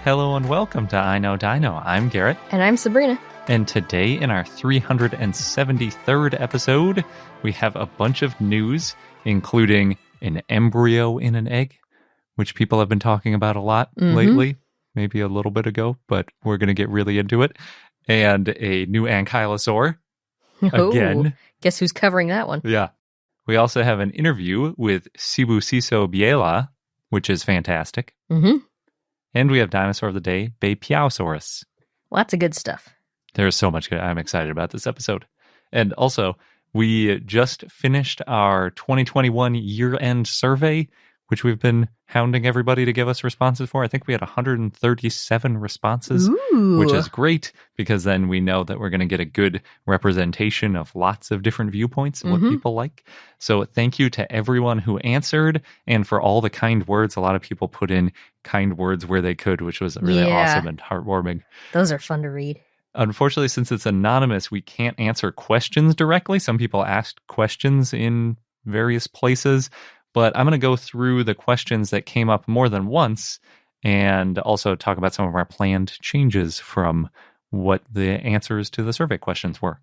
Hello and welcome to I Know Dino. I'm Garrett. And I'm Sabrina. And today in our 373rd episode, we have a bunch of news, including an embryo in an egg, which people have been talking about a lot lately, maybe a little bit ago, but we're going to get really into it. And a new ankylosaur again. Guess who's covering that one? Yeah. We also have an interview with Cebu Ciso Biela, which is fantastic. And we have Dinosaur of the Day, Beipiaosaurus. Lots of good stuff. There's so much good. I'm excited about this episode. And also, we just finished our 2021 year-end survey, which we've been hounding everybody to give us responses for. I think we had 137 responses, which is great because then we know that we're going to get a good representation of lots of different viewpoints and what people like. So thank you to everyone who answered and for all the kind words. A lot of people put in kind words where they could, which was really awesome and heartwarming. Those are fun to read. Unfortunately, since it's anonymous, we can't answer questions directly. Some people asked questions in various places. But I'm going to go through the questions that came up more than once and also talk about some of our planned changes from what the answers to the survey questions were.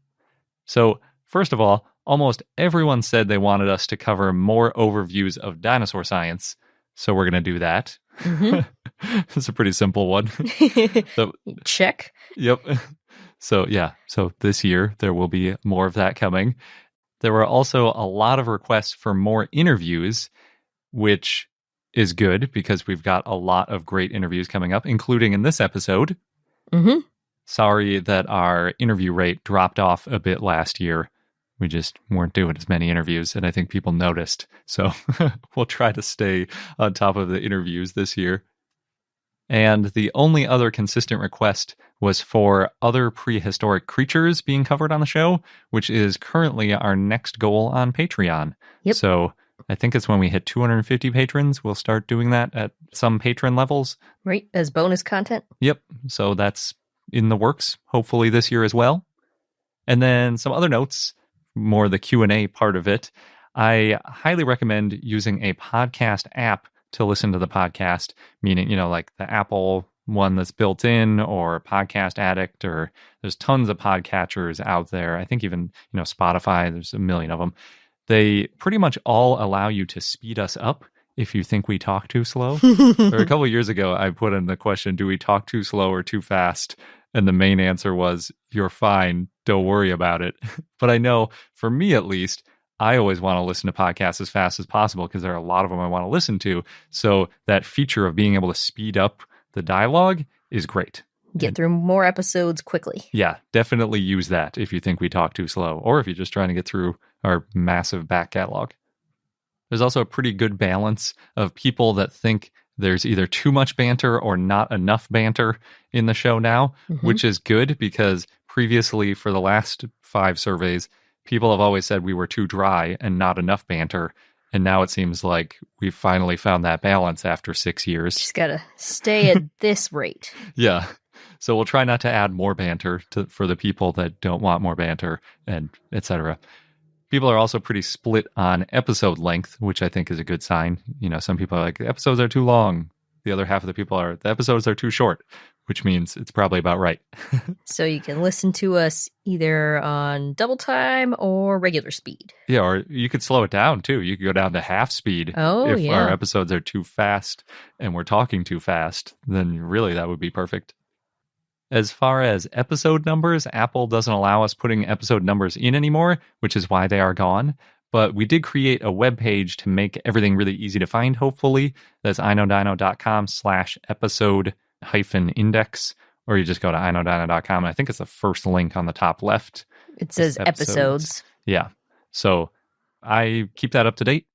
So, first of all, almost everyone said they wanted us to cover more overviews of dinosaur science. So we're going to do that. It's a pretty simple one. Check. Yep. So, yeah. So this year, there will be more of that coming. There were also a lot of requests for more interviews, which is good because we've got a lot of great interviews coming up, including in this episode. Sorry that our interview rate dropped off a bit last year. We just weren't doing as many interviews, and I think people noticed. So we'll try to stay on top of the interviews this year. And the only other consistent request was for other prehistoric creatures being covered on the show, which is currently our next goal on Patreon. So I think it's when we hit 250 patrons, we'll start doing that at some patron levels. Right, as bonus content? Yep, so that's in the works, hopefully this year as well. And then some other notes, more the Q&A part of it. I highly recommend using a podcast app to listen to the podcast, meaning, like the Apple one that's built in or Podcast Addict, or there's tons of podcatchers out there. I think even, Spotify, there's a million of them. They pretty much all allow you to speed us up if you think we talk too slow. Or a couple of years ago, I put in the question, do we talk too slow or too fast? And the main answer was, you're fine, don't worry about it. But I know, for me at least, I always want to listen to podcasts as fast as possible because there are a lot of them I want to listen to. So that feature of being able to speed up the dialogue is great. Get through more episodes quickly. Yeah, definitely use that if you think we talk too slow or if you're just trying to get through our massive back catalog. There's also a pretty good balance of people that think there's either too much banter or not enough banter in the show now, which is good because previously for the last 5 surveys, people have always said we were too dry and not enough banter. And now it seems like we've finally found that balance after 6 years. Just got to stay at this rate. Yeah. So we'll try not to add more banter for the people that don't want more banter, and etc. People are also pretty split on episode length, which I think is a good sign. Some people are like, the episodes are too long. The other half of the people are, the episodes are too short, which means it's probably about right. So you can listen to us either on double time or regular speed. Yeah, or you could slow it down too. You could go down to half speed. If our episodes are too fast and we're talking too fast, then really that would be perfect. As far as episode numbers, Apple doesn't allow us putting episode numbers in anymore, which is why they are gone. But we did create a web page to make everything really easy to find, hopefully. That's iknowdino.com/episode-index, or you just go to iknowdino.com, and I think it's the first link on the top left. It says episodes. Yeah. So I keep that up to date,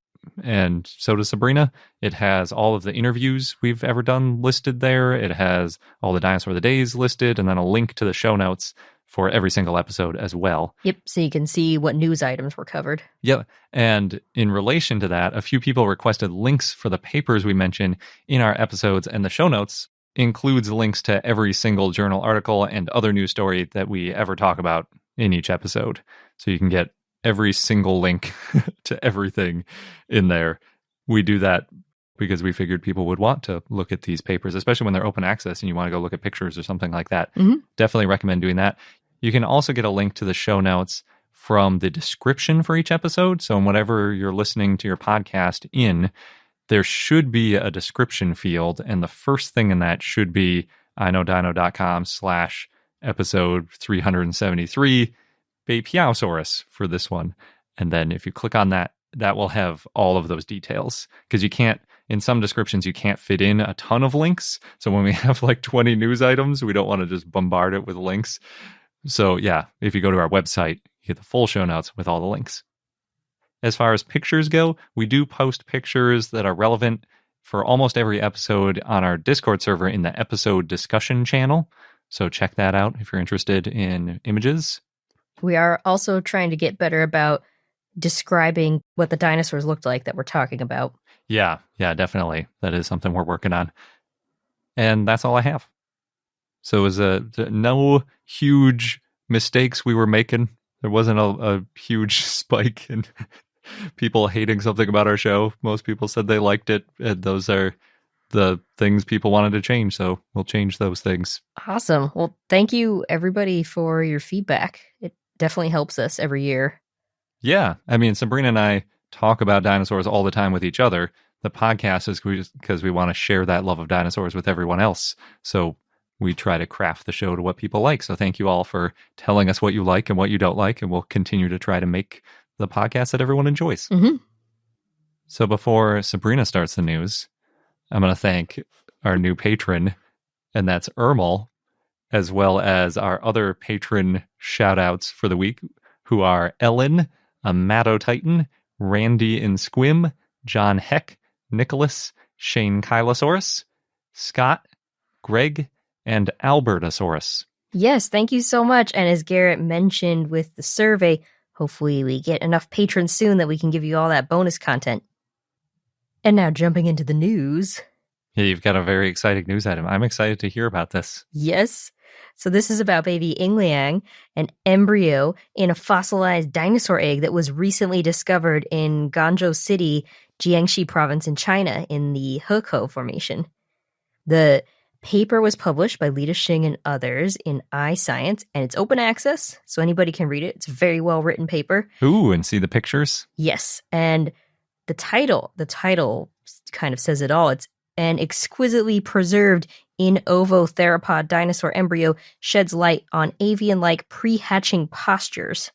and so does Sabrina. It has all of the interviews we've ever done listed there. It has all the Dinosaur of the Days listed, and then a link to the show notes for every single episode as well. Yep, so you can see what news items were covered. Yep, and in relation to that, a few people requested links for the papers we mention in our episodes, and the show notes includes links to every single journal article and other news story that we ever talk about in each episode. So you can get every single link to everything in there. We do that because we figured people would want to look at these papers, especially when they're open access and you want to go look at pictures or something like that. Definitely recommend doing that. You can also get a link to the show notes from the description for each episode. So in whatever you're listening to your podcast in, there should be a description field. And the first thing in that should be iknowdino.com/episode 373, Beipiaosaurus for this one. And then if you click on that, that will have all of those details. Because you can't, in some descriptions, you can't fit in a ton of links. So when we have like 20 news items, we don't want to just bombard it with links. So yeah, if you go to our website, you get the full show notes with all the links. As far as pictures go, we do post pictures that are relevant for almost every episode on our Discord server in the episode discussion channel. So check that out if you're interested in images. We are also trying to get better about describing what the dinosaurs looked like that we're talking about. Yeah, definitely. That is something we're working on. And that's all I have. So it was no huge mistakes we were making. There wasn't a huge spike in people hating something about our show. Most people said they liked it. And those are the things people wanted to change. So we'll change those things. Awesome. Well, thank you, everybody, for your feedback. It definitely helps us every year. Yeah. I mean, Sabrina and I talk about dinosaurs all the time with each other. The podcast is because we want to share that love of dinosaurs with everyone else. So we try to craft the show to what people like. So thank you all for telling us what you like and what you don't like. And we'll continue to try to make the podcast that everyone enjoys. So before Sabrina starts the news, I'm going to thank our new patron, and that's Ermal, as well as our other patron shout-outs for the week, who are Ellen, Amato Titan, Randy in Squim, John Heck, Nicholas, Shane Kylosaurus, Scott, Greg, and Albertosaurus. Yes, thank you so much. And as Garrett mentioned with the survey, hopefully we get enough patrons soon that we can give you all that bonus content. And now jumping into the news. Yeah, you've got a very exciting news item. I'm excited to hear about this. Yes. So this is about baby Yingliang, an embryo in a fossilized dinosaur egg that was recently discovered in Ganzhou City, Jiangxi province in China in the Hekou Formation. The paper was published by Liaoning and others in iScience, and it's open access, so anybody can read it. It's a very well-written paper. Ooh, and see the pictures? Yes, and the title kind of says it all. It's an exquisitely preserved in ovo theropod dinosaur embryo sheds light on avian-like pre-hatching postures.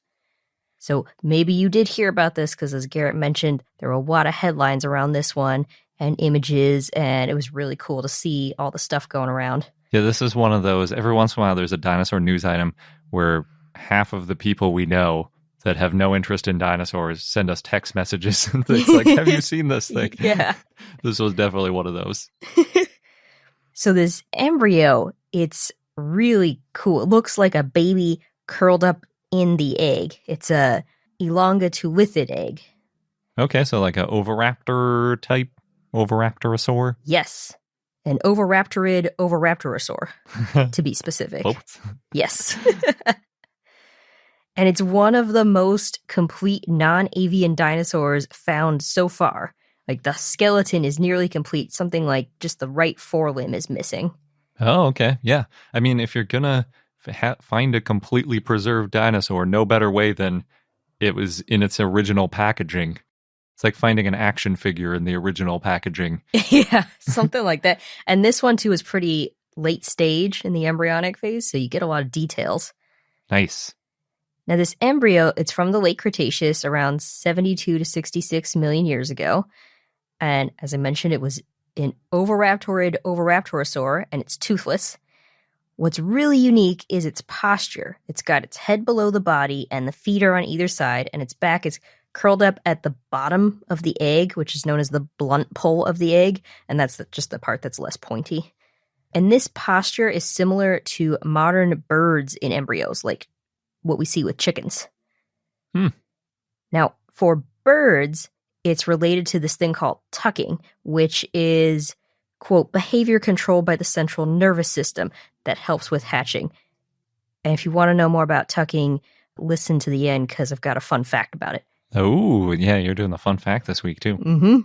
So maybe you did hear about this because, as Garrett mentioned, there were a lot of headlines around this one and images, and it was really cool to see all the stuff going around. Yeah, this is one of those, every once in a while there's a dinosaur news item where half of the people we know that have no interest in dinosaurs send us text messages and things like, have you seen this thing? Yeah. This was definitely one of those. So this embryo, it's really cool. It looks like a baby curled up in the egg. It's a elongatulithid egg. Okay, so like an oviraptor type, oviraptorosaur? Yes. An oviraptorid oviraptorosaur, to be specific. Both? Yes. And it's one of the most complete non-avian dinosaurs found so far. Like, the skeleton is nearly complete. Something like just the right forelimb is missing. Oh, okay. Yeah. I mean, if you're going to find a completely preserved dinosaur, no better way than it was in its original packaging. It's like finding an action figure in the original packaging. Yeah, something like that. And this one, too, is pretty late stage in the embryonic phase, so you get a lot of details. Nice. Now, this embryo, it's from the late Cretaceous, around 72 to 66 million years ago. And as I mentioned, it was an oviraptorid oviraptorosaur, and it's toothless. What's really unique is its posture. It's got its head below the body, and the feet are on either side, and its back is curled up at the bottom of the egg, which is known as the blunt pole of the egg, and that's just the part that's less pointy. And this posture is similar to modern birds in embryos, like what we see with chickens. Now, for birds, it's related to this thing called tucking, which is, quote, behavior controlled by the central nervous system that helps with hatching. And if you want to know more about tucking, listen to the end because I've got a fun fact about it. Oh, yeah, you're doing the fun fact this week, too. Mm-hmm.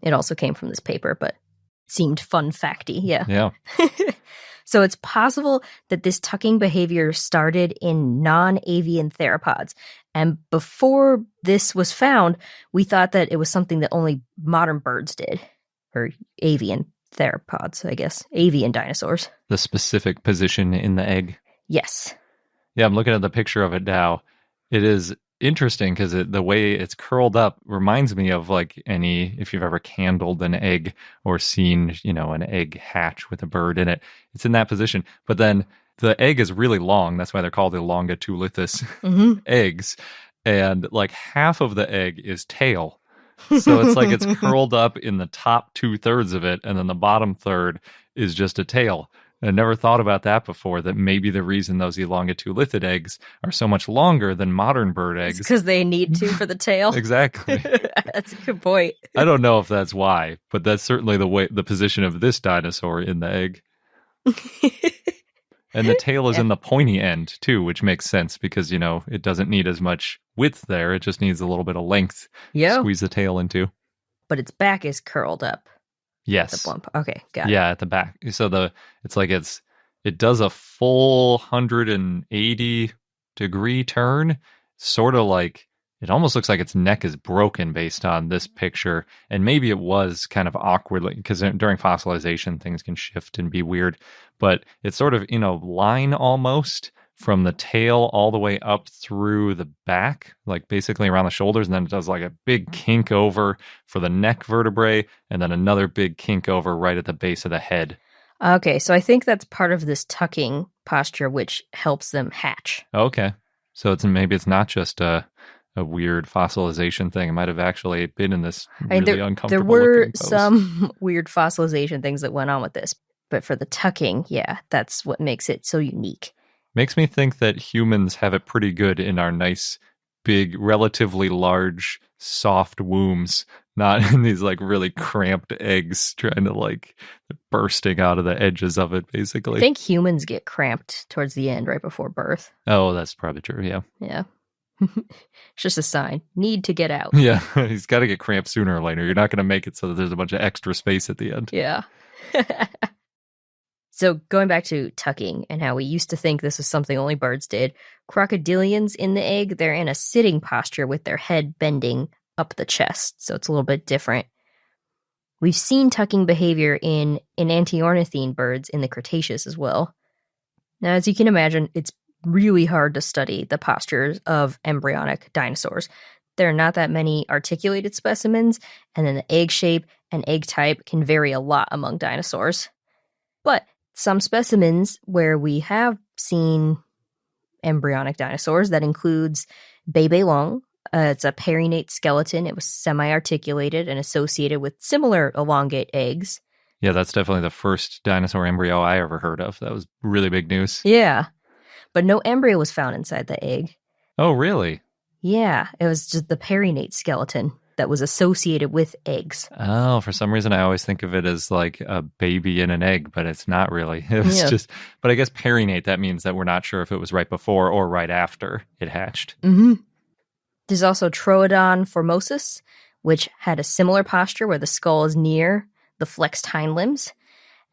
It also came from this paper, but seemed fun facty. Yeah. Yeah. So it's possible that this tucking behavior started in non-avian theropods. And before this was found, we thought that it was something that only modern birds did. Or avian theropods, I guess. Avian dinosaurs. The specific position in the egg. Yes. Yeah, I'm looking at the picture of it now. It is interesting because the way it's curled up reminds me of like if you've ever candled an egg or seen, an egg hatch with a bird in it. It's in that position. But then the egg is really long. That's why they're called the longitudinous eggs. And like half of the egg is tail. So it's like it's curled up in the top 2/3 of it, and then the bottom third is just a tail. I never thought about that before, that maybe the reason those elongitudinous eggs are so much longer than modern bird eggs. Because they need to for the tail. Exactly. That's a good point. I don't know if that's why, but that's certainly the position of this dinosaur in the egg. And the tail is in the pointy end, too, which makes sense because, it doesn't need as much width there. It just needs a little bit of length to squeeze the tail into. But its back is curled up. Yes. The bump. Okay, got it. Yeah, at the back. So it does a full 180-degree turn, sort of like, it almost looks like its neck is broken based on this picture. And maybe it was kind of awkwardly, because during fossilization, things can shift and be weird. But it's sort of in a line almost from the tail all the way up through the back, like basically around the shoulders. And then it does like a big kink over for the neck vertebrae, and then another big kink over right at the base of the head. Okay, so I think that's part of this tucking posture, which helps them hatch. Okay. So maybe it's not just a weird fossilization thing. It might have actually been in this really uncomfortable There were pose. some weird fossilization things that went on with this. But for the tucking, yeah, that's what makes it so unique. Makes me think that humans have it pretty good in our nice, big, relatively large, soft wombs, not in these like really cramped eggs trying to bursting out of the edges of it, basically. I think humans get cramped towards the end right before birth. Oh, that's probably true, yeah. Yeah. It's just a sign. Need to get out. Yeah, he's got to get cramped sooner or later. You're not going to make it so that there's a bunch of extra space at the end. Yeah. So going back to tucking and how we used to think this was something only birds did, crocodilians in the egg, they're in a sitting posture with their head bending up the chest. So it's a little bit different. We've seen tucking behavior in antiornithine birds in the Cretaceous as well. Now, as you can imagine, it's really hard to study the postures of embryonic dinosaurs. There are not that many articulated specimens, and then the egg shape and egg type can vary a lot among dinosaurs. But some specimens where we have seen embryonic dinosaurs, that includes Beipiaosaurus. It's a perinate skeleton. It was semi-articulated and associated with similar elongate eggs. Yeah, that's definitely the first dinosaur embryo I ever heard of. That was really big news. Yeah, but no embryo was found inside the egg. Oh, really? Yeah, it was just the perinate skeleton that was associated with eggs. Oh, for some reason I always think of it as like a baby in an egg, but it's not really. It was just, but I guess perinate, that means that we're not sure if it was right before or right after it hatched. Mm-hmm. There's also Troodon formosus, which had a similar posture where the skull is near the flexed hind limbs.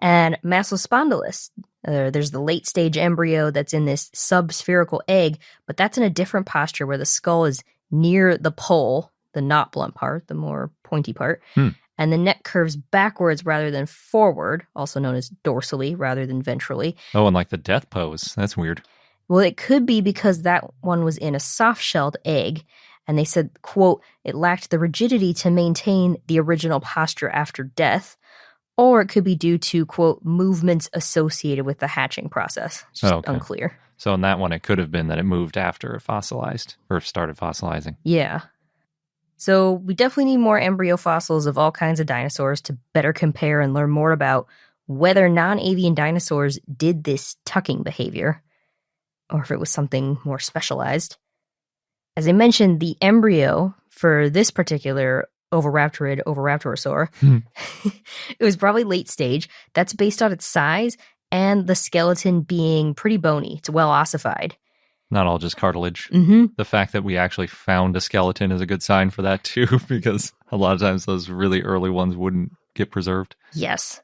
And Massospondylus, there's the late stage embryo that's in this subspherical egg, but that's in a different posture where the skull is near the pole, the not blunt part, the more pointy part, and the neck curves backwards rather than forward, also known as dorsally rather than ventrally. Oh, and like the death pose. That's weird. Well, it could be because that one was in a soft-shelled egg, and they said, quote, it lacked the rigidity to maintain the original posture after death, or it could be due to, quote, movements associated with the hatching process. It's just unclear. So in that one, it could have been that it moved after it fossilized, or started fossilizing. Yeah. So we definitely need more embryo fossils of all kinds of dinosaurs to better compare and learn more about whether non-avian dinosaurs did this tucking behavior, or if it was something more specialized. As I mentioned, the embryo for this particular Oviraptorid-Oviraptorosaur, it was probably late stage. That's based on its size and the skeleton being pretty bony. It's well ossified. Not all just cartilage. Mm-hmm. The fact that we actually found a skeleton is a good sign for that too, because A lot of times those really early ones wouldn't get preserved. Yes.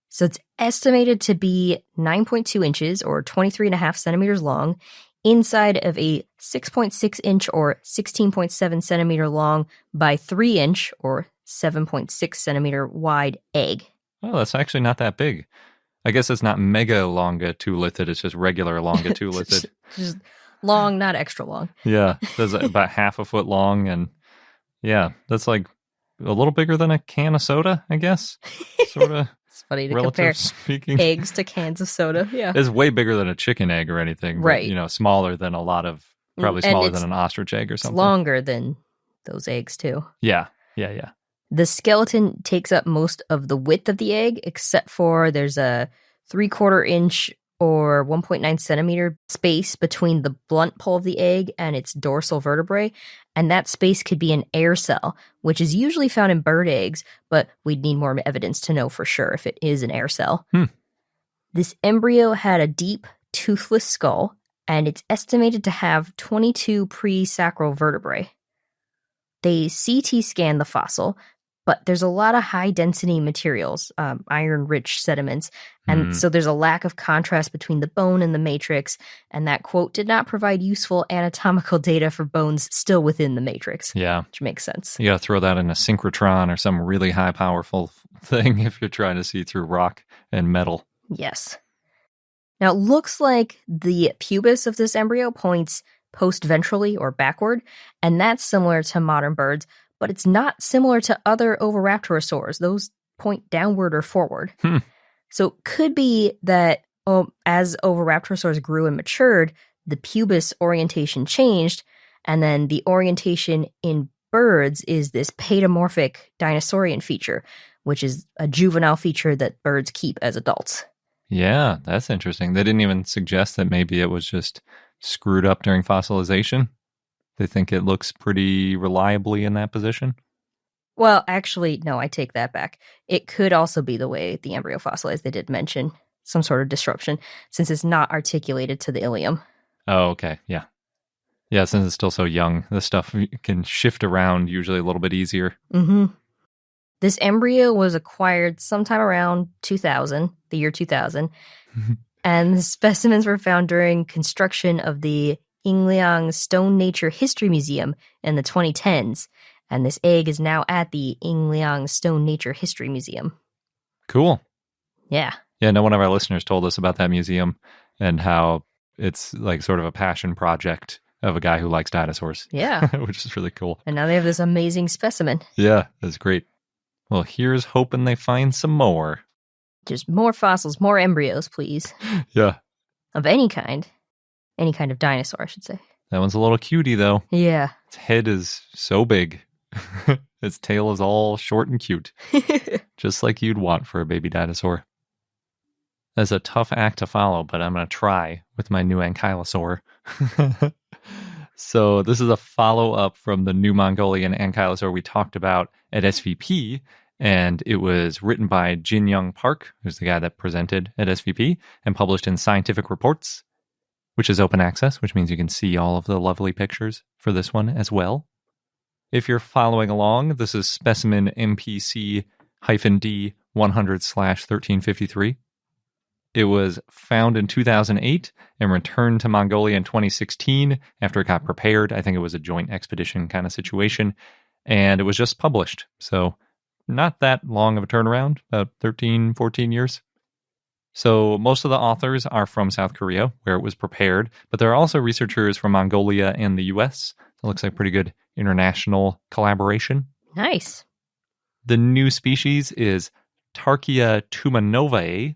So it's estimated to be 9.2 inches or 23.5 centimeters long inside of a 6.6 inch or 16.7 centimeter long by 3 inch or 7.6 centimeter wide egg. Oh, that's actually not that big. I guess it's not mega longitudinal, it's just regular longitudinal. Just long, not extra long. Yeah, that's about half a foot long, and yeah, that's like a little bigger than a can of soda, I guess. Sort of. It's funny to compare speaking. Eggs to cans of soda. Yeah, it's way bigger than a chicken egg or anything, right? But, smaller than a lot of, probably smaller than an ostrich egg or something. It's longer than those eggs too. Yeah. The skeleton takes up most of the width of the egg, except for there's a 3/4 inch or 1.9 centimeter space between the blunt pole of the egg and its dorsal vertebrae. And that space could be an air cell, which is usually found in bird eggs, but we'd need more evidence to know for sure if it is an air cell. This embryo had a deep, toothless skull, and it's estimated to have 22 pre-sacral vertebrae. They CT scanned the fossil, but there's a lot of high-density materials, iron-rich sediments, and so there's a lack of contrast between the bone and the matrix, and that, quote, did not provide useful anatomical data for bones still within the matrix. Yeah. Which makes sense. You gotta throw that in a synchrotron or some really high powerful thing if you're trying to see through rock and metal. Yes. Now, it looks like the pubis of this embryo points post-ventrally or backward, and that's similar to modern birds, but it's not similar to other oviraptorosaurs. Those point downward or forward. So it could be that as oviraptorosaurs grew and matured, the pubis orientation changed, and then the orientation in birds is this paedomorphic dinosaurian feature, which is a juvenile feature that birds keep as adults. Yeah, that's interesting. They didn't even suggest that maybe it was just screwed up during fossilization. They think it looks pretty reliably in that position. Well, actually, no, I take that back. It could also be the way the embryo fossilized. They did mention some sort of disruption since it's not articulated to the ilium. Oh, okay. Yeah. Yeah, since it's still so young, this stuff can shift around usually a little bit easier. This embryo was acquired sometime around 2000, the year 2000, and the specimens were found during construction of the Yingliang Stone Nature History Museum in the 2010s, and this egg is now at the Yingliang Stone Nature History Museum. Cool. Yeah. Yeah, no, one of our listeners told us about that museum and how it's like sort of a passion project of a guy who likes dinosaurs. Yeah. Which is really cool. And now they have this amazing specimen. Yeah, that's great. Well, here's hoping they find some more. Just more fossils, more embryos, please. Yeah. Of any kind. Any kind of dinosaur, I should say. That one's a little cutie, though. Yeah. Its head is so big. Its tail is all short and cute. Just like you'd want for a baby dinosaur. That's a tough act to follow, but I'm going to try with my new Ankylosaur. So this is a follow-up from the new Mongolian Ankylosaur we talked about at SVP, and it was written by Jin Young Park, who's the guy that presented at SVP, and published in Scientific Reports, which is open access, which means you can see all of the lovely pictures for this one as well. If you're following along, this is specimen MPC-D 100/1353. It was found in 2008 and returned to Mongolia in 2016 after it got prepared. I think it was a joint expedition kind of situation. And it was just published. So not that long of a turnaround, about 13, 14 years. So most of the authors are from South Korea, where it was prepared. But there are also researchers from Mongolia and the US. So it looks like pretty good international collaboration. Nice. The new species is Tarchia tumanovae.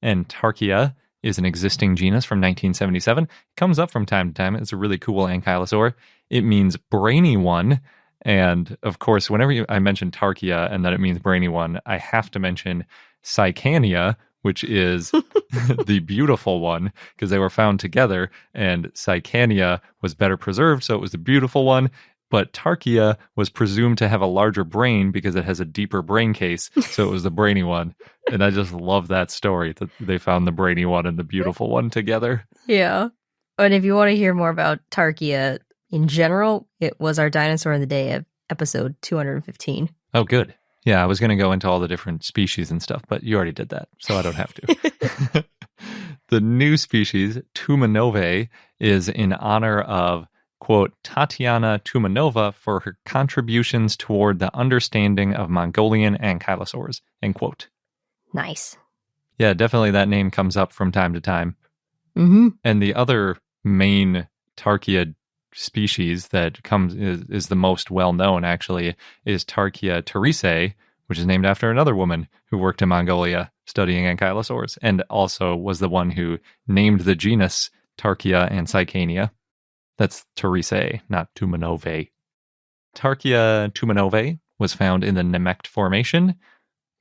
And Tarchia is an existing genus from 1977. It comes up from time to time. It's a really cool ankylosaur. It means brainy one. And of course, whenever I mention Tarchia and that it means brainy one, I have to mention Cycania, which is the beautiful one, because they were found together. And Cycania was better preserved, so it was the beautiful one. But Tarchia was presumed to have a larger brain because it has a deeper brain case, so it was the brainy one. And I just love that story, that they found the brainy one and the beautiful one together. Yeah. And if you want to hear more about Tarchia in general, it was our Dinosaur of the Day episode 215. Oh, good. Yeah, I was going to go into all the different species and stuff, but you already did that, so I don't have to. The new species, tumanovae, is in honor of, quote, Tatiana Tumanova for her contributions toward the understanding of Mongolian Ankylosaurs, end quote. Nice. Yeah, definitely that name comes up from time to time. Mm-hmm. And the other main Tarchia species that is the most well-known, actually, is Tarchia Therizinosauroid, which is named after another woman who worked in Mongolia studying ankylosaurs, and also was the one who named the genus Tarchia and Cycania. That's Therizinosauroid, not tumanovae. Tarchia tumanovae was found in the Yixian Formation,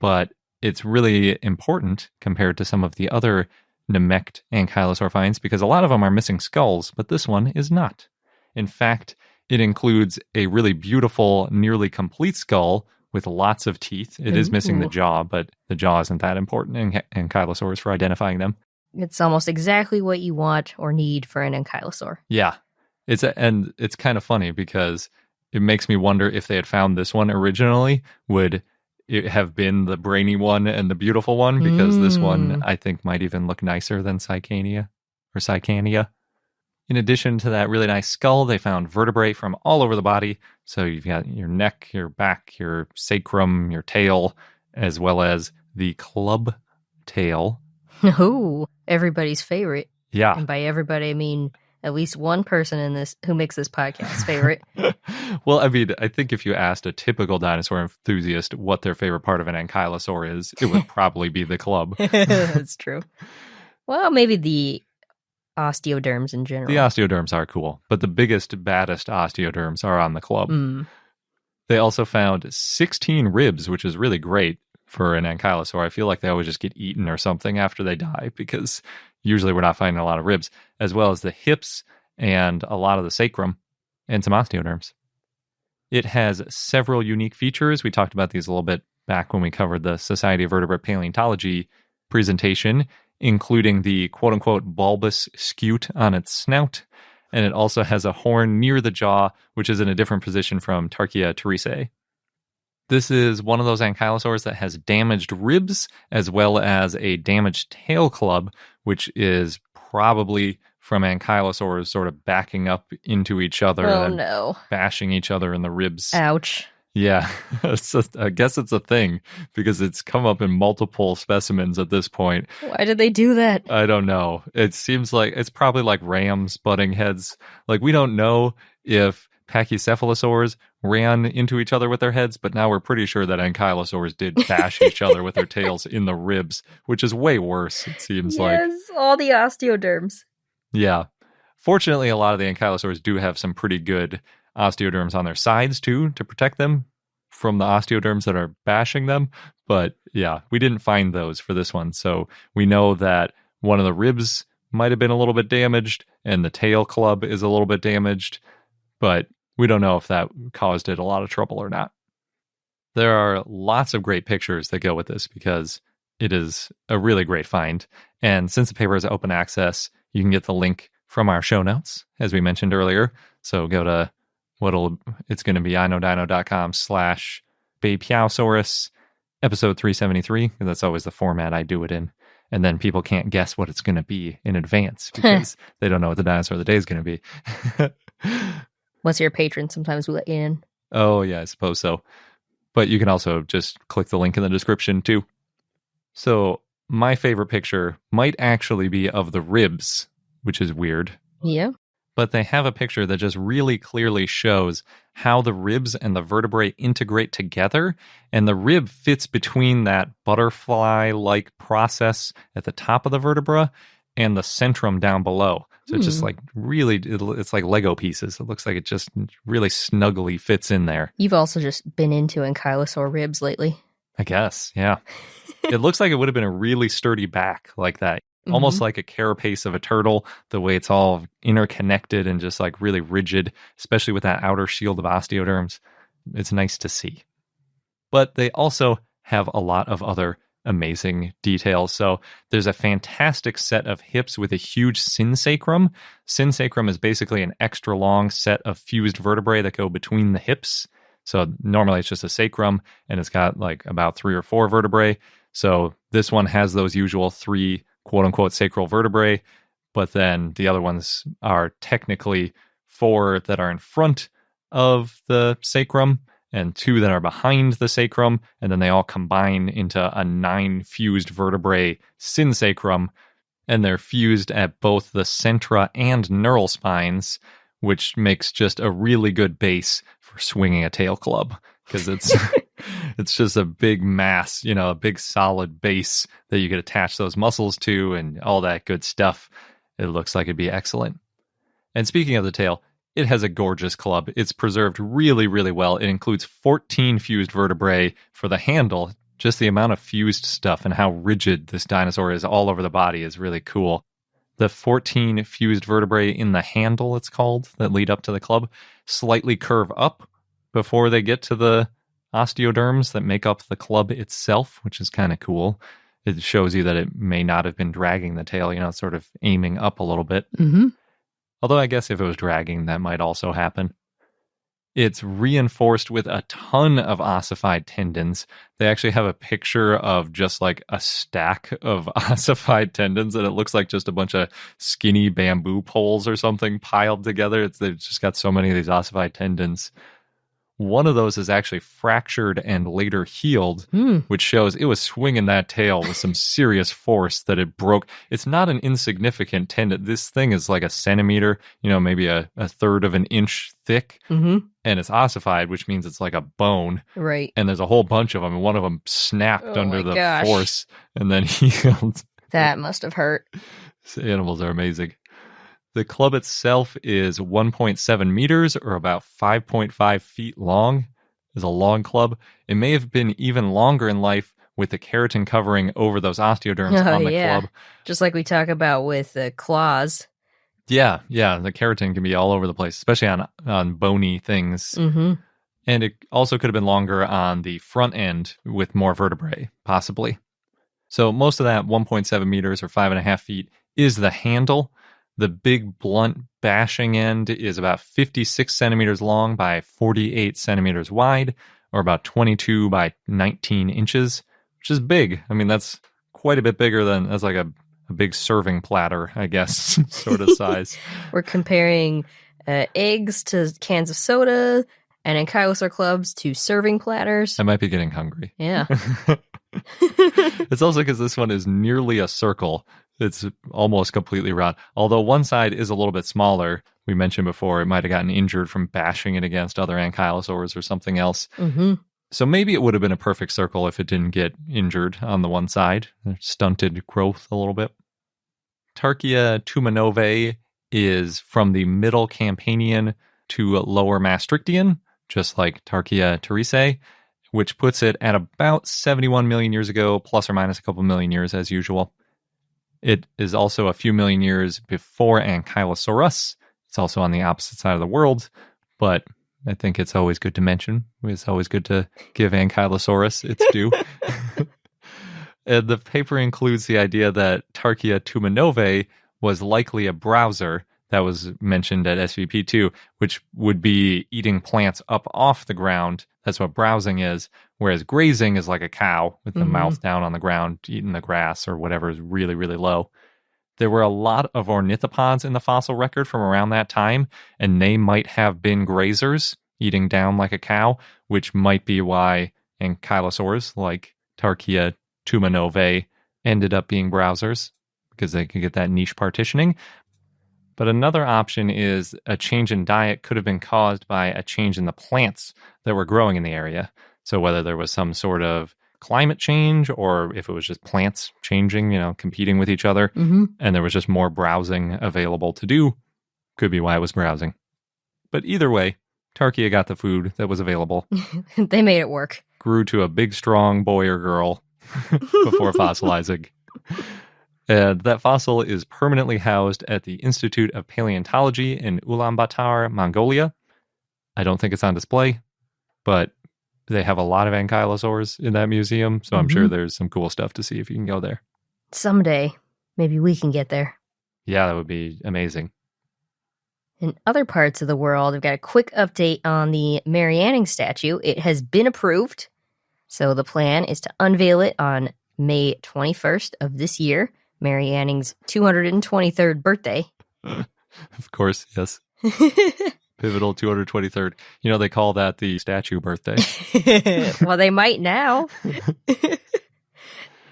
but it's really important compared to some of the other Yixian ankylosaur finds because a lot of them are missing skulls, but this one is not. In fact, it includes a really beautiful, nearly complete skull with lots of teeth. It is missing the jaw, but the jaw isn't that important in ankylosaurs for identifying them. It's almost exactly what you want or need for an ankylosaur. Yeah. And it's kind of funny because it makes me wonder if they had found this one originally, would it have been the brainy one and the beautiful one? Because this one, I think, might even look nicer than Cycania or Cycania. In addition to that really nice skull, they found vertebrae from all over the body. So you've got your neck, your back, your sacrum, your tail, as well as the club tail. Oh, everybody's favorite. Yeah. And by everybody, I mean at least one person in this who makes this podcast favorite. Well, I mean, I think if you asked a typical dinosaur enthusiast what their favorite part of an ankylosaur is, it would probably be the club. That's true. Well, maybe the osteoderms in general. The osteoderms are cool, but the biggest, baddest osteoderms are on the club. They also found 16 ribs, which is really great for an ankylosaur. I feel like they always just get eaten or something after they die because usually we're not finding a lot of ribs, as well as the hips and a lot of the sacrum and some osteoderms. It has several unique features. We talked about these a little bit back when we covered the Society of Vertebrate Paleontology presentation, including the quote-unquote bulbous scute on its snout, and it also has a horn near the jaw, which is in a different position from Tarchia Therizinosauroid. This is one of those ankylosaurs that has damaged ribs, as well as a damaged tail club, which is probably from ankylosaurs sort of backing up into each other and bashing each other in the ribs. Ouch. Yeah, I guess it's a thing because it's come up in multiple specimens at this point. Why did they do that? I don't know. It seems like it's probably like rams butting heads. Like, we don't know if pachycephalosaurs ran into each other with their heads, but now we're pretty sure that ankylosaurs did bash each other with their tails in the ribs, which is way worse, it seems like. Yes, all the osteoderms. Yeah. Fortunately, a lot of the ankylosaurs do have some pretty good osteoderms on their sides too to protect them from the osteoderms that are bashing them. But yeah, we didn't find those for this one. So we know that one of the ribs might have been a little bit damaged and the tail club is a little bit damaged, but we don't know if that caused it a lot of trouble or not. There are lots of great pictures that go with this because it is a really great find. And since the paper is open access, you can get the link from our show notes, as we mentioned earlier. So go to it's going to be inodino.com/Beipiaosaurus episode 373, because that's always the format I do it in. And then people can't guess what it's going to be in advance because they don't know what the dinosaur of the day is going to be. Once you're a patron, sometimes we let you in. Oh, yeah, I suppose so. But you can also just click the link in the description too. So my favorite picture might actually be of the ribs, which is weird. Yeah. But they have a picture that just really clearly shows how the ribs and the vertebrae integrate together, and the rib fits between that butterfly-like process at the top of the vertebra and the centrum down below. So it's just like really, it's like Lego pieces. It looks like it just really snugly fits in there. You've also just been into ankylosaur ribs lately. I guess, yeah. It looks like it would have been a really sturdy back like that. Almost like a carapace of a turtle, the way it's all interconnected and just like really rigid, especially with that outer shield of osteoderms. It's nice to see. But they also have a lot of other amazing details. So there's a fantastic set of hips with a huge Syn Sacrum. Syn Sacrum is basically an extra long set of fused vertebrae that go between the hips. So normally it's just a sacrum, and it's got like about 3 or 4 vertebrae. So this one has those usual 3 quote-unquote sacral vertebrae, but then the other ones are technically 4 that are in front of the sacrum and 2 that are behind the sacrum, and then they all combine into a 9 fused vertebrae Syn Sacrum, and they're fused at both the centra and neural spines, which makes just a really good base for swinging a tail club, because it's it's just a big mass, a big solid base that you could attach those muscles to and all that good stuff. It looks like it'd be excellent. And speaking of the tail, it has a gorgeous club. It's preserved really, really well. It includes 14 fused vertebrae for the handle. Just the amount of fused stuff and how rigid this dinosaur is all over the body is really cool. The 14 fused vertebrae in the handle, it's called, that lead up to the club, slightly curve up before they get to the osteoderms that make up the club itself, which is kind of cool. It shows you that it may not have been dragging the tail, sort of aiming up a little bit. Mm-hmm. Although I guess if it was dragging, that might also happen. It's reinforced with a ton of ossified tendons. They actually have a picture of just like a stack of ossified tendons, and it looks like just a bunch of skinny bamboo poles or something piled together. They've just got so many of these ossified tendons. One of those is actually fractured and later healed, which shows it was swinging that tail with some serious force that it broke. It's not an insignificant tendon. This thing is like a centimeter, maybe a third of an inch thick, and it's ossified, which means it's like a bone. Right. And there's a whole bunch of them, and one of them snapped under the force and then healed. That must have hurt. These animals are amazing. The club itself is 1.7 meters, or about 5.5 feet long. It's a long club. It may have been even longer in life with the keratin covering over those osteoderms on the club. Just like we talk about with claws. Yeah, the keratin can be all over the place, especially on bony things. Mm-hmm. And it also could have been longer on the front end with more vertebrae, possibly. So most of that 1.7 meters, or 5.5 feet, is the handle. The big blunt bashing end is about 56 centimeters long by 48 centimeters wide, or about 22 by 19 inches, which is big. I mean, that's quite a bit bigger that's like a big serving platter, I guess, sort of size. We're comparing eggs to cans of soda and ankylosaur clubs to serving platters. I might be getting hungry. Yeah. It's also because this one is nearly a circle. It's almost completely round. Although one side is a little bit smaller. We mentioned before it might have gotten injured from bashing it against other ankylosaurs or something else. Mm-hmm. So maybe it would have been a perfect circle if it didn't get injured on the one side. Stunted growth a little bit. Tarchia tumanovae is from the middle Campanian to lower Maastrichtian, just like Tarchia therisae, which puts it at about 71 million years ago, plus or minus a couple million years as usual. It is also a few million years before Ankylosaurus. It's also on the opposite side of the world, but I think it's always good to mention. It's always good to give Ankylosaurus its due. And the paper includes the idea that Tarchia tumanovae was likely a browser that was mentioned at SVP2, which would be eating plants up off the ground. That's what browsing is. Whereas grazing is like a cow with the mouth down on the ground, eating the grass or whatever is really, really low. There were a lot of ornithopods in the fossil record from around that time, and they might have been grazers, eating down like a cow, which might be why ankylosaurs like Tarchia tumanovae ended up being browsers, because they could get that niche partitioning. But another option is a change in diet could have been caused by a change in the plants that were growing in the area. So whether there was some sort of climate change, or if it was just plants changing, competing with each other, and there was just more browsing available to do, could be why it was browsing. But either way, Tarchia got the food that was available. They made it work. Grew to a big, strong boy or girl before fossilizing. And that fossil is permanently housed at the Institute of Paleontology in Ulaanbaatar, Mongolia. I don't think it's on display, but they have a lot of ankylosaurs in that museum, so I'm sure there's some cool stuff to see if you can go there. Someday, maybe we can get there. Yeah, that would be amazing. In other parts of the world, I've got a quick update on the Marianning statue. It has been approved. So the plan is to unveil it on May 21st of this year, Marianning's 223rd birthday. Of course, yes. Pivotal 223rd. You know, they call that the statue birthday. Well, they might now.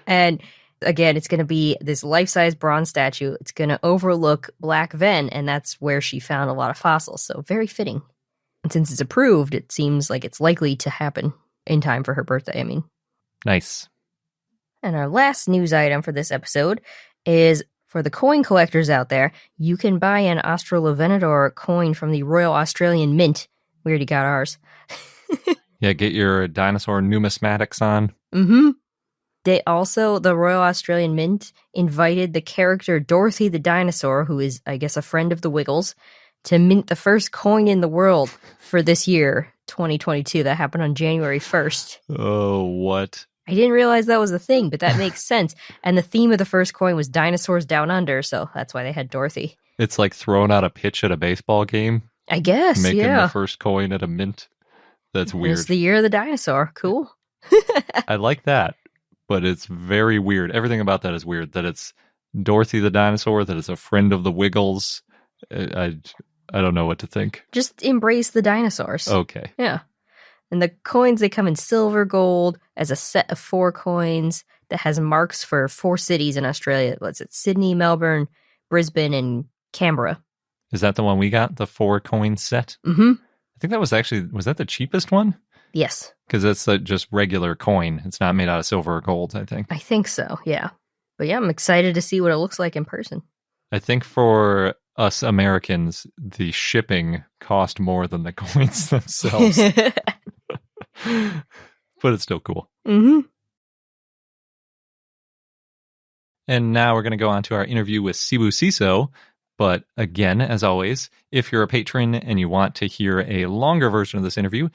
And again, it's going to be this life-size bronze statue. It's going to overlook Black Ven, and that's where she found a lot of fossils. So very fitting. And since it's approved, it seems like it's likely to happen in time for her birthday, I mean. Nice. And our last news item for this episode is for the coin collectors out there, you can buy an Australovenator coin from the Royal Australian Mint. We already got ours. Yeah, get your dinosaur numismatics on. Mm-hmm. The Royal Australian Mint invited the character Dorothy the Dinosaur, who is, I guess, a friend of the Wiggles, to mint the first coin in the world for this year, 2022. That happened on January 1st. Oh, what? I didn't realize that was a thing, but that makes sense. And the theme of the first coin was Dinosaurs Down Under, so that's why they had Dorothy. It's like throwing out a pitch at a baseball game. I guess, Making the first coin at a mint. That's weird. It's the year of the dinosaur. Cool. I like that, but it's very weird. Everything about that is weird. That it's Dorothy the Dinosaur, that it's a friend of the Wiggles. I don't know what to think. Just embrace the dinosaurs. Okay. Yeah. And the coins, they come in silver, gold, as a set of 4 coins that has marks for 4 cities in Australia. What's it? Sydney, Melbourne, Brisbane, and Canberra. Is that the one we got? The 4 coin set? Mm-hmm. I think that was that the cheapest one? Yes. Because it's just regular coin. It's not made out of silver or gold, I think. I think so, yeah. But yeah, I'm excited to see what it looks like in person. I think for us Americans, the shipping cost more than the coins themselves. But it's still cool. Mm-hmm. And now we're going to go on to our interview with Cebu Ciso. But again, as always, if you're a patron and you want to hear a longer version of this interview,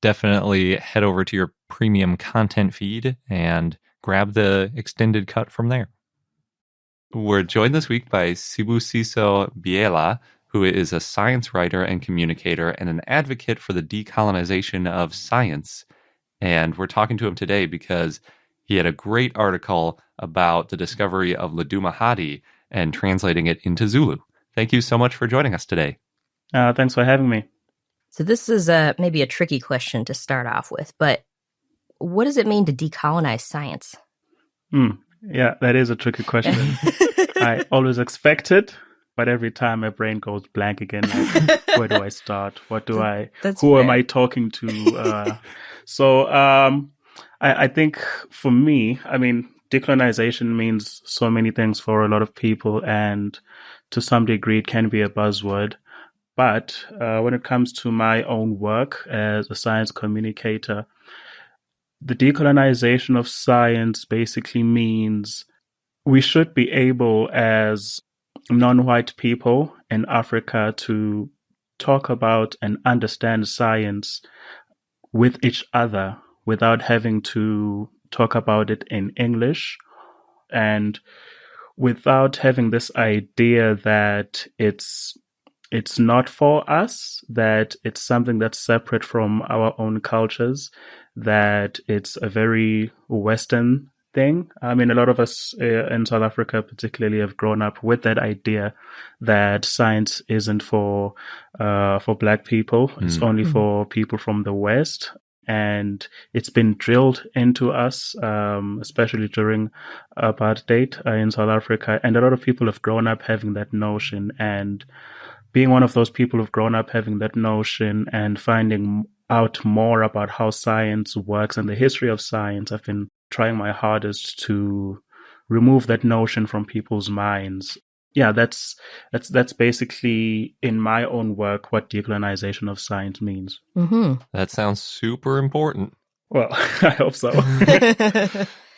definitely head over to your premium content feed and grab the extended cut from there. We're joined this week by Cebu Ciso Biela, who is a science writer and communicator and an advocate for the decolonization of science. And we're talking to him today because he had a great article about the discovery of Ladumahadi and translating it into Zulu. Thank you so much for joining us today. Thanks for having me. So this is maybe a tricky question to start off with, but what does it mean to decolonize science? Yeah, that is a tricky question. I always expect it, but every time my brain goes blank again. Like, where do I start? Who am I talking to? I think for me, I mean, decolonization means so many things for a lot of people, and to some degree it can be a buzzword. But when it comes to my own work as a science communicator, the decolonization of science basically means we should be able as non-white people in Africa to talk about and understand science with each other without having to talk about it in English, and without having this idea that it's not for us, that it's something that's separate from our own cultures, that it's a very Western thing. I mean, a lot of us in South Africa particularly have grown up with that idea that science isn't for Black people. It's only for people from the West. And it's been drilled into us, especially during apartheid in South Africa. And a lot of people have grown up having that notion. And being one of those people who've grown up having that notion and finding out more about how science works and the history of science, I've been trying my hardest to remove that notion from people's minds. Yeah, that's basically, in my own work, what decolonization of science means. Mm-hmm. That sounds super important. Well, I hope so.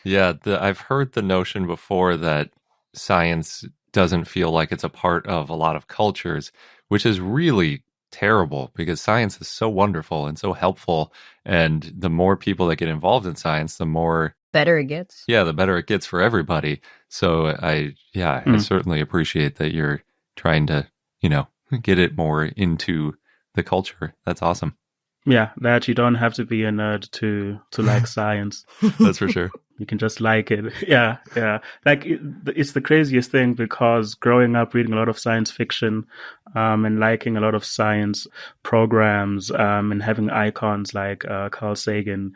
Yeah, I've heard the notion before that science doesn't feel like it's a part of a lot of cultures, which is really terrible because science is so wonderful and so helpful. And the more people that get involved in science, the more better it gets. Yeah, the better it gets for everybody. So I certainly appreciate that you're trying to, get it more into the culture. That's awesome. Yeah, that you don't have to be a nerd to like science. That's for sure. You can just like it. Yeah, yeah. Like it's the craziest thing because growing up reading a lot of science fiction, and liking a lot of science programs, and having icons like Carl Sagan,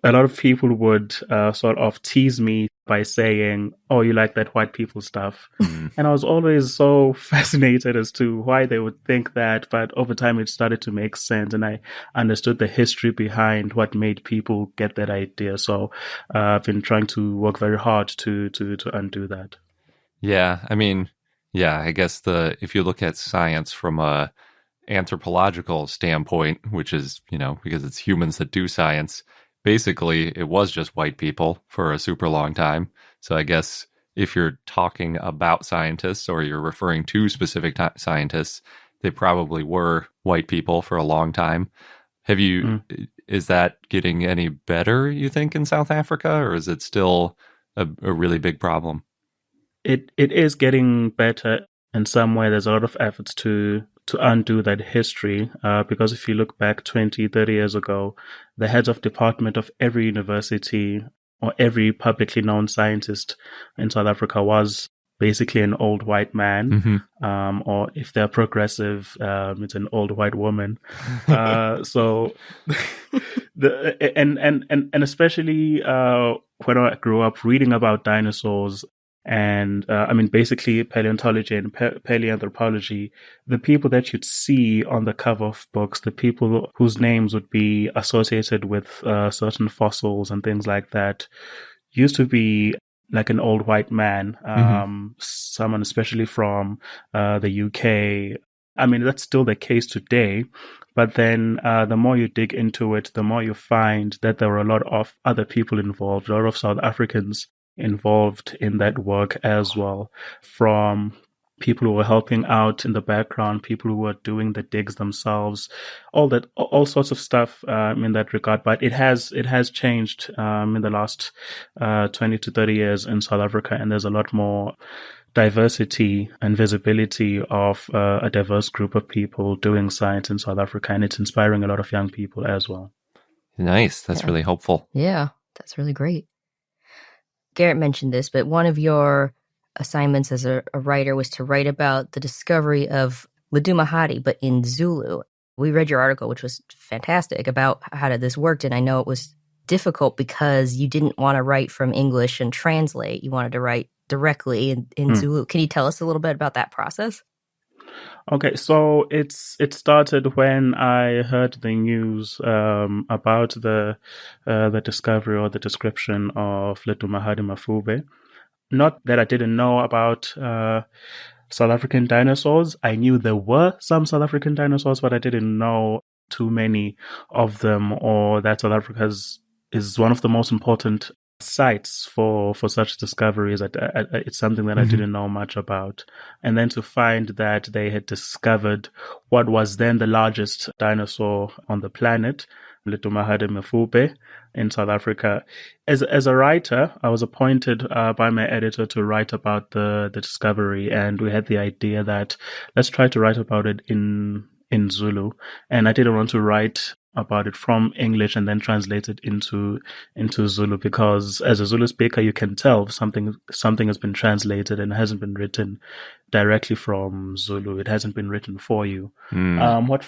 a lot of people would sort of tease me by saying, "Oh, you like that white people stuff." And I was always so fascinated as to why they would think that. But over time, it started to make sense, and I understood the history behind what made people get that idea. So I've been trying to work very hard to undo that. Yeah, I mean, yeah, I guess if you look at science from a anthropological standpoint, which is, because it's humans that do science, basically it was just white people for a super long time. So I guess if you're talking about scientists or you're referring to specific scientists, they probably were white people for a long time. Is that getting any better, you think, in South Africa, or is it still a really big problem? It is getting better in some way. There's a lot of efforts to undo that history, because if you look back 20, 30 years ago, the heads of department of every university or every publicly known scientist in South Africa was basically an old white man, or if they're progressive, it's an old white woman. So and especially when I grew up reading about dinosaurs, and basically paleontology and paleoanthropology, the people that you'd see on the cover of books, the people whose names would be associated with certain fossils and things like that, used to be like an old white man, someone especially from the UK. I mean, that's still the case today. But then the more you dig into it, the more you find that there were a lot of other people involved, a lot of South Africans involved in that work as well, from people who were helping out in the background, people who were doing the digs themselves, all sorts of stuff in that regard. But it has changed in the last 20 to 30 years in South Africa, and there's a lot more diversity and visibility of a diverse group of people doing science in South Africa, and it's inspiring a lot of young people as well. Nice. That's really hopeful. Yeah, that's really great. Garrett mentioned this, but one of your assignments as a writer was to write about the discovery of Ledumahadi, but in Zulu. We read your article, which was fantastic, about how this worked, and I know it was difficult because you didn't want to write from English and translate. You wanted to write directly in Zulu. Can you tell us a little bit about that process? Okay, so it started when I heard the news about the discovery or the description of Ledumahadi Mafube. Not that I didn't know about South African dinosaurs. I knew there were some South African dinosaurs, but I didn't know too many of them, or that South Africa is one of the most important sites for such discoveries. It's something that I didn't know much about. And then to find that they had discovered what was then the largest dinosaur on the planet, Ledumahadi Mafube, in South Africa. As a writer, I was appointed by my editor to write about the discovery, and we had the idea that let's try to write about it in Zulu. And I didn't want to write about it from English and then translate it into Zulu, because as a Zulu speaker, you can tell something has been translated and hasn't been written directly from Zulu. It hasn't been written for you. What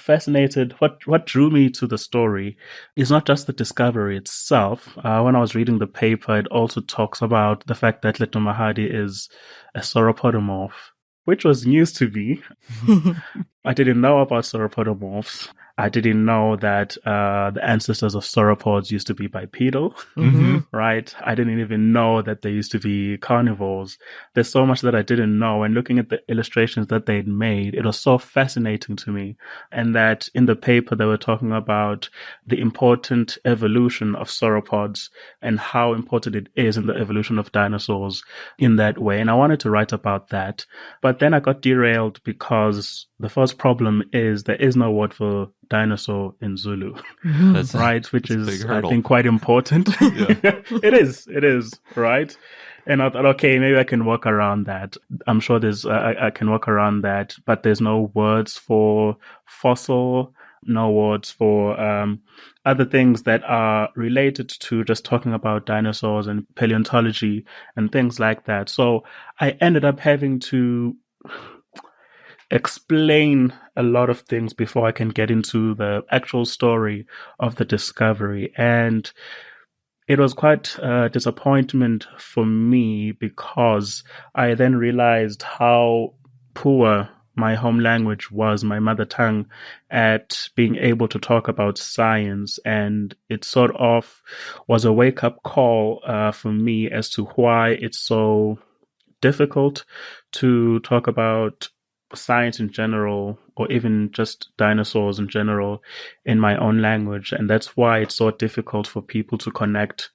drew me to the story is not just the discovery itself. When I was reading the paper, it also talks about the fact that Ledumahadi is a sauropodomorph, which was news to me. I didn't know about sauropodomorphs. I didn't know that the ancestors of sauropods used to be bipedal, right? I didn't even know that they used to be carnivores. There's so much that I didn't know. And looking at the illustrations that they'd made, it was so fascinating to me. And that in the paper, they were talking about the important evolution of sauropods and how important it is in the evolution of dinosaurs in that way. And I wanted to write about that. But then I got derailed because the first problem is there is no word for dinosaur in Zulu, right? Which is, I think, quite important. It is, right? And I thought, okay, maybe I can work around that. I'm sure I can work around that, but there's no words for fossil, no words for other things that are related to just talking about dinosaurs and paleontology and things like that. So I ended up having to explain a lot of things before I can get into the actual story of the discovery. And it was quite a disappointment for me because I then realized how poor my home language was, my mother tongue, at being able to talk about science. And it sort of was a wake-up call for me as to why it's so difficult to talk about science in general, or even just dinosaurs in general, in my own language. And that's why it's so difficult for people to connect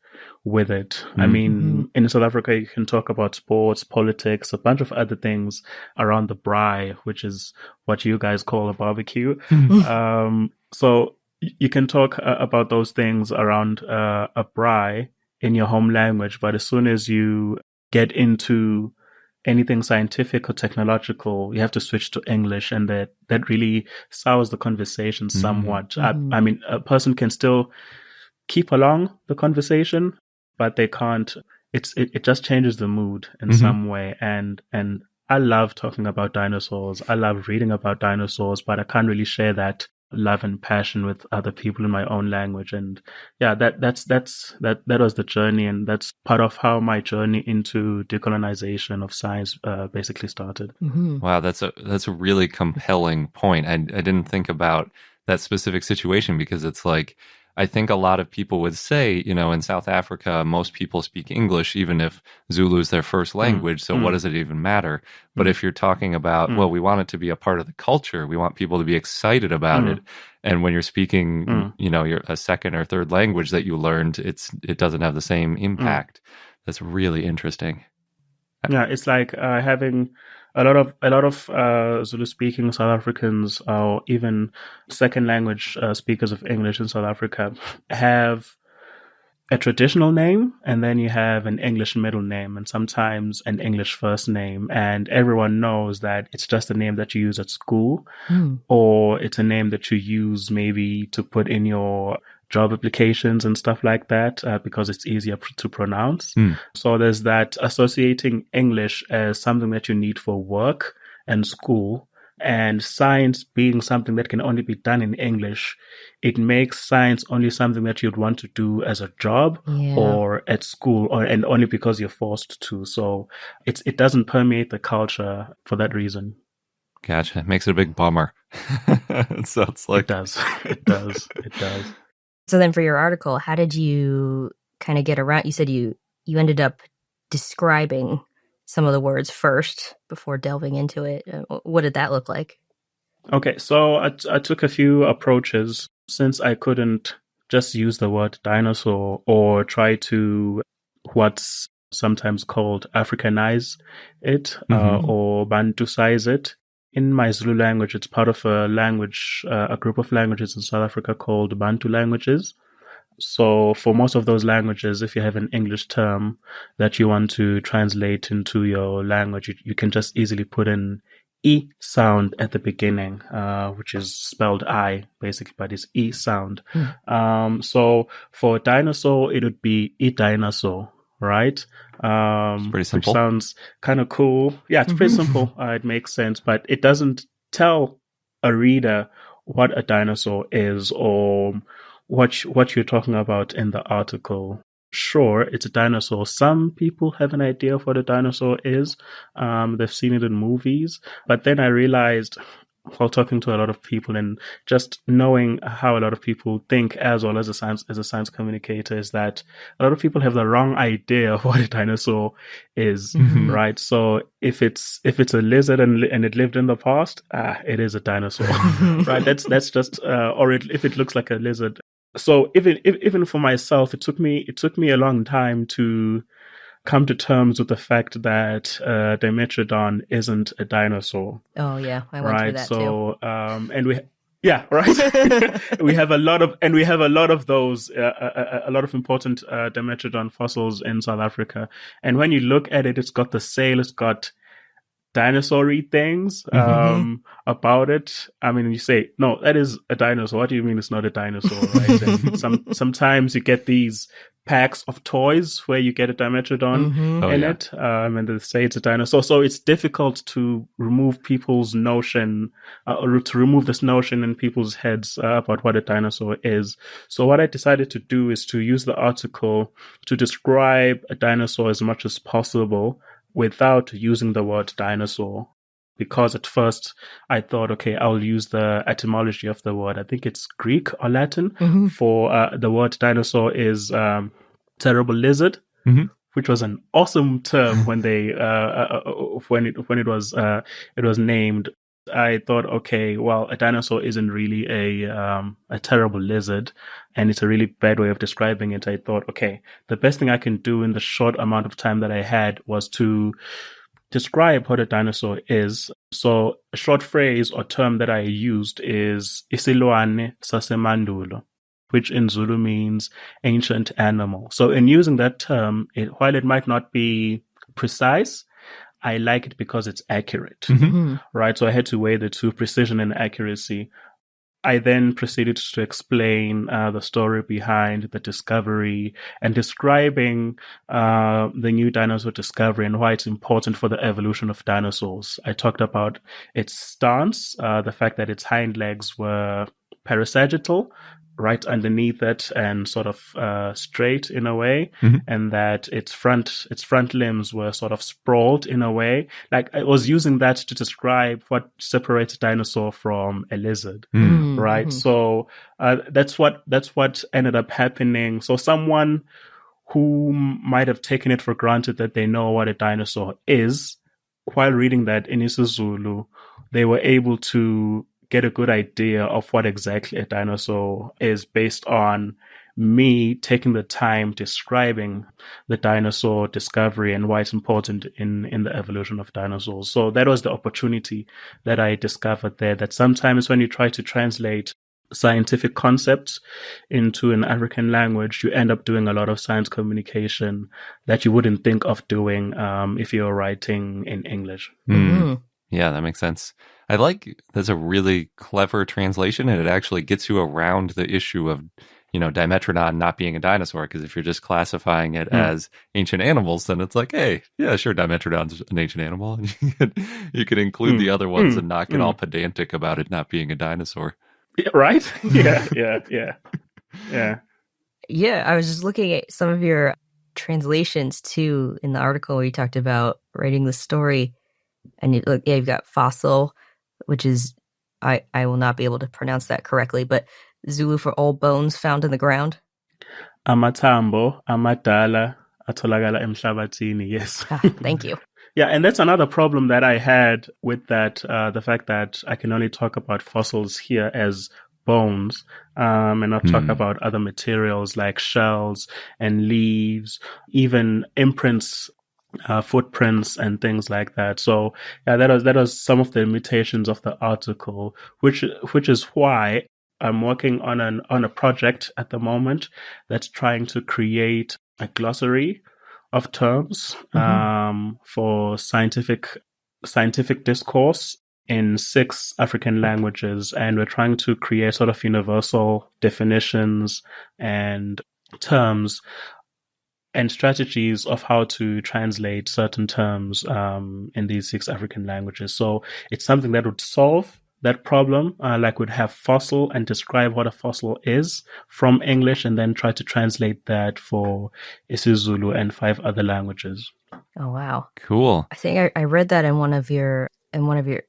with it. Mm-hmm. I mean, in South Africa, you can talk about sports, politics, a bunch of other things around the braai, which is what you guys call a barbecue. So you can talk about those things around a braai in your home language, but as soon as you get into anything scientific or technological, you have to switch to English, and that really sours the conversation somewhat. I mean, a person can still keep along the conversation, but they can't. It just changes the mood in some way. And I love talking about dinosaurs. I love reading about dinosaurs, but I can't really share that love and passion with other people in my own language. And yeah, that was the journey, and that's part of how my journey into decolonization of science basically started. Wow, that's a really compelling point. I didn't think about that specific situation, because it's like, I think a lot of people would say, you know, in South Africa, most people speak English, even if Zulu is their first language. So what does it even matter? But if you're talking about, well, we want it to be a part of the culture, we want people to be excited about it. And when you're speaking, you know, a second or third language that you learned, it doesn't have the same impact. That's really interesting. Yeah, it's like having a lot of Zulu-speaking South Africans, or even second language speakers of English in South Africa, have a traditional name, and then you have an English middle name, and sometimes an English first name, and everyone knows that it's just a name that you use at school, or it's a name that you use maybe to put in your job applications and stuff like that, because it's easier to pronounce. So there's that associating English as something that you need for work and school, and science being something that can only be done in English. It makes science only something that you'd want to do as a job or at school, and only because you're forced to. So it doesn't permeate the culture for that reason. Gotcha. It makes it a big bummer. So it's like... It does. So then for your article, how did you kind of get around? You said you ended up describing some of the words first before delving into it. What did that look like? Okay, so I took a few approaches. Since I couldn't just use the word dinosaur or try to what's sometimes called Africanize it or Bantusize it. In my Zulu language, it's part of a group of languages in South Africa called Bantu languages. So for most of those languages, if you have an English term that you want to translate into your language, you can just easily put an E sound at the beginning, which is spelled I, basically, but it's E sound. So for dinosaur, it would be E dinosaur. Right? It's pretty simple. Which sounds kind of cool. Yeah, it's pretty simple. It makes sense, but it doesn't tell a reader what a dinosaur is or what you're talking about in the article. Sure, it's a dinosaur. Some people have an idea of what a dinosaur is. They've seen it in movies. But then I realized, while talking to a lot of people and just knowing how a lot of people think as well as a science communicator, is that a lot of people have the wrong idea of what a dinosaur is, right? So if it's a lizard and it lived in the past, it is a dinosaur, right? That's just if it looks like a lizard. So even for myself, it took me a long time to come to terms with the fact that Dimetrodon isn't a dinosaur. Oh yeah, I went through that too. And we. Yeah, right. we have a lot of those, a lot of important Dimetrodon fossils in South Africa. And when you look at it, it's got the sail, it's got dinosaur-y things about it. I mean, you say, no, that is a dinosaur. What do you mean it's not a dinosaur, right? And sometimes you get these packs of toys where you get a Dimetrodon in it, and they say it's a dinosaur. So it's difficult to remove people's notion, or to remove this notion in people's heads about what a dinosaur is. So what I decided to do is to use the article to describe a dinosaur as much as possible without using the word dinosaur. Because at first I thought, okay, I'll use the etymology of the word. I think it's Greek or Latin for the word dinosaur is terrible lizard, which was an awesome term when they when it was named. I thought, okay, well, a dinosaur isn't really a terrible lizard, and it's a really bad way of describing it. I thought, okay, the best thing I can do in the short amount of time that I had was to describe what a dinosaur is. So a short phrase or term that I used is isilwane sasemandulo, which in Zulu means ancient animal. So in using that term, while it might not be precise, I like it because it's accurate, right? So I had to weigh the two, precision and accuracy. I then proceeded to explain the story behind the discovery and describing the new dinosaur discovery and why it's important for the evolution of dinosaurs. I talked about its stance, the fact that its hind legs were parasagittal, right underneath it and sort of straight in a way, and that its front limbs were sort of sprawled in a way. Like I was using that to describe what separates a dinosaur from a lizard, right? So that's what ended up happening. So someone who might have taken it for granted that they know what a dinosaur is, while reading that in isiZulu, they were able to get a good idea of what exactly a dinosaur is based on me taking the time describing the dinosaur discovery and why it's important in the evolution of dinosaurs. So that was the opportunity that I discovered there, that sometimes when you try to translate scientific concepts into an African language, you end up doing a lot of science communication that you wouldn't think of doing if you're writing in English. Yeah, that makes sense. I like that's a really clever translation, and it actually gets you around the issue of, Dimetrodon not being a dinosaur, because if you're just classifying it as ancient animals, then it's like, hey, yeah, sure, Dimetrodon's an ancient animal. You could include the other ones and not get all pedantic about it not being a dinosaur. Yeah, right? Yeah. Yeah, I was just looking at some of your translations too in the article where you talked about writing the story. And you've got fossil, which is, I will not be able to pronounce that correctly, but Zulu for old bones found in the ground. Amathambo, amadala, atholakala emhlabathini. Yes. Thank you. Yeah, and that's another problem that I had with that, the fact that I can only talk about fossils here as bones, and not talk about other materials like shells and leaves, even imprints, footprints and things like that. So yeah, that was some of the limitations of the article, which is why I'm working on a project at the moment that's trying to create a glossary of terms for scientific discourse in 6 African languages, and we're trying to create sort of universal definitions and terms and strategies of how to translate certain terms in these 6 African languages. So it's something that would solve that problem, like would have fossil and describe what a fossil is from English, and then try to translate that for isiZulu and 5 other languages. Oh wow, cool! I think I read that in one of your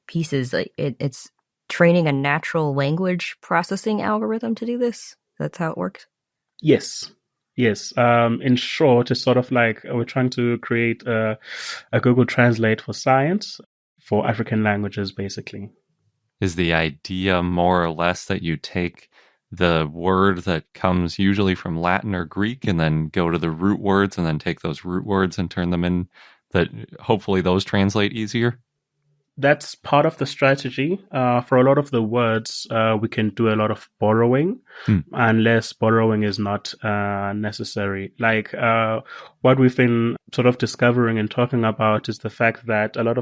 pieces. Like it's training a natural language processing algorithm to do this. That's how it works. Yes. In short, it's sort of like we're trying to create a Google Translate for science for African languages, basically. Is the idea more or less that you take the word that comes usually from Latin or Greek and then go to the root words and then take those root words and turn them in, that hopefully those translate easier? That's part of the strategy. For a lot of the words, we can do a lot of borrowing, unless borrowing is not necessary. Like what we've been sort of discovering and talking about is the fact that a lot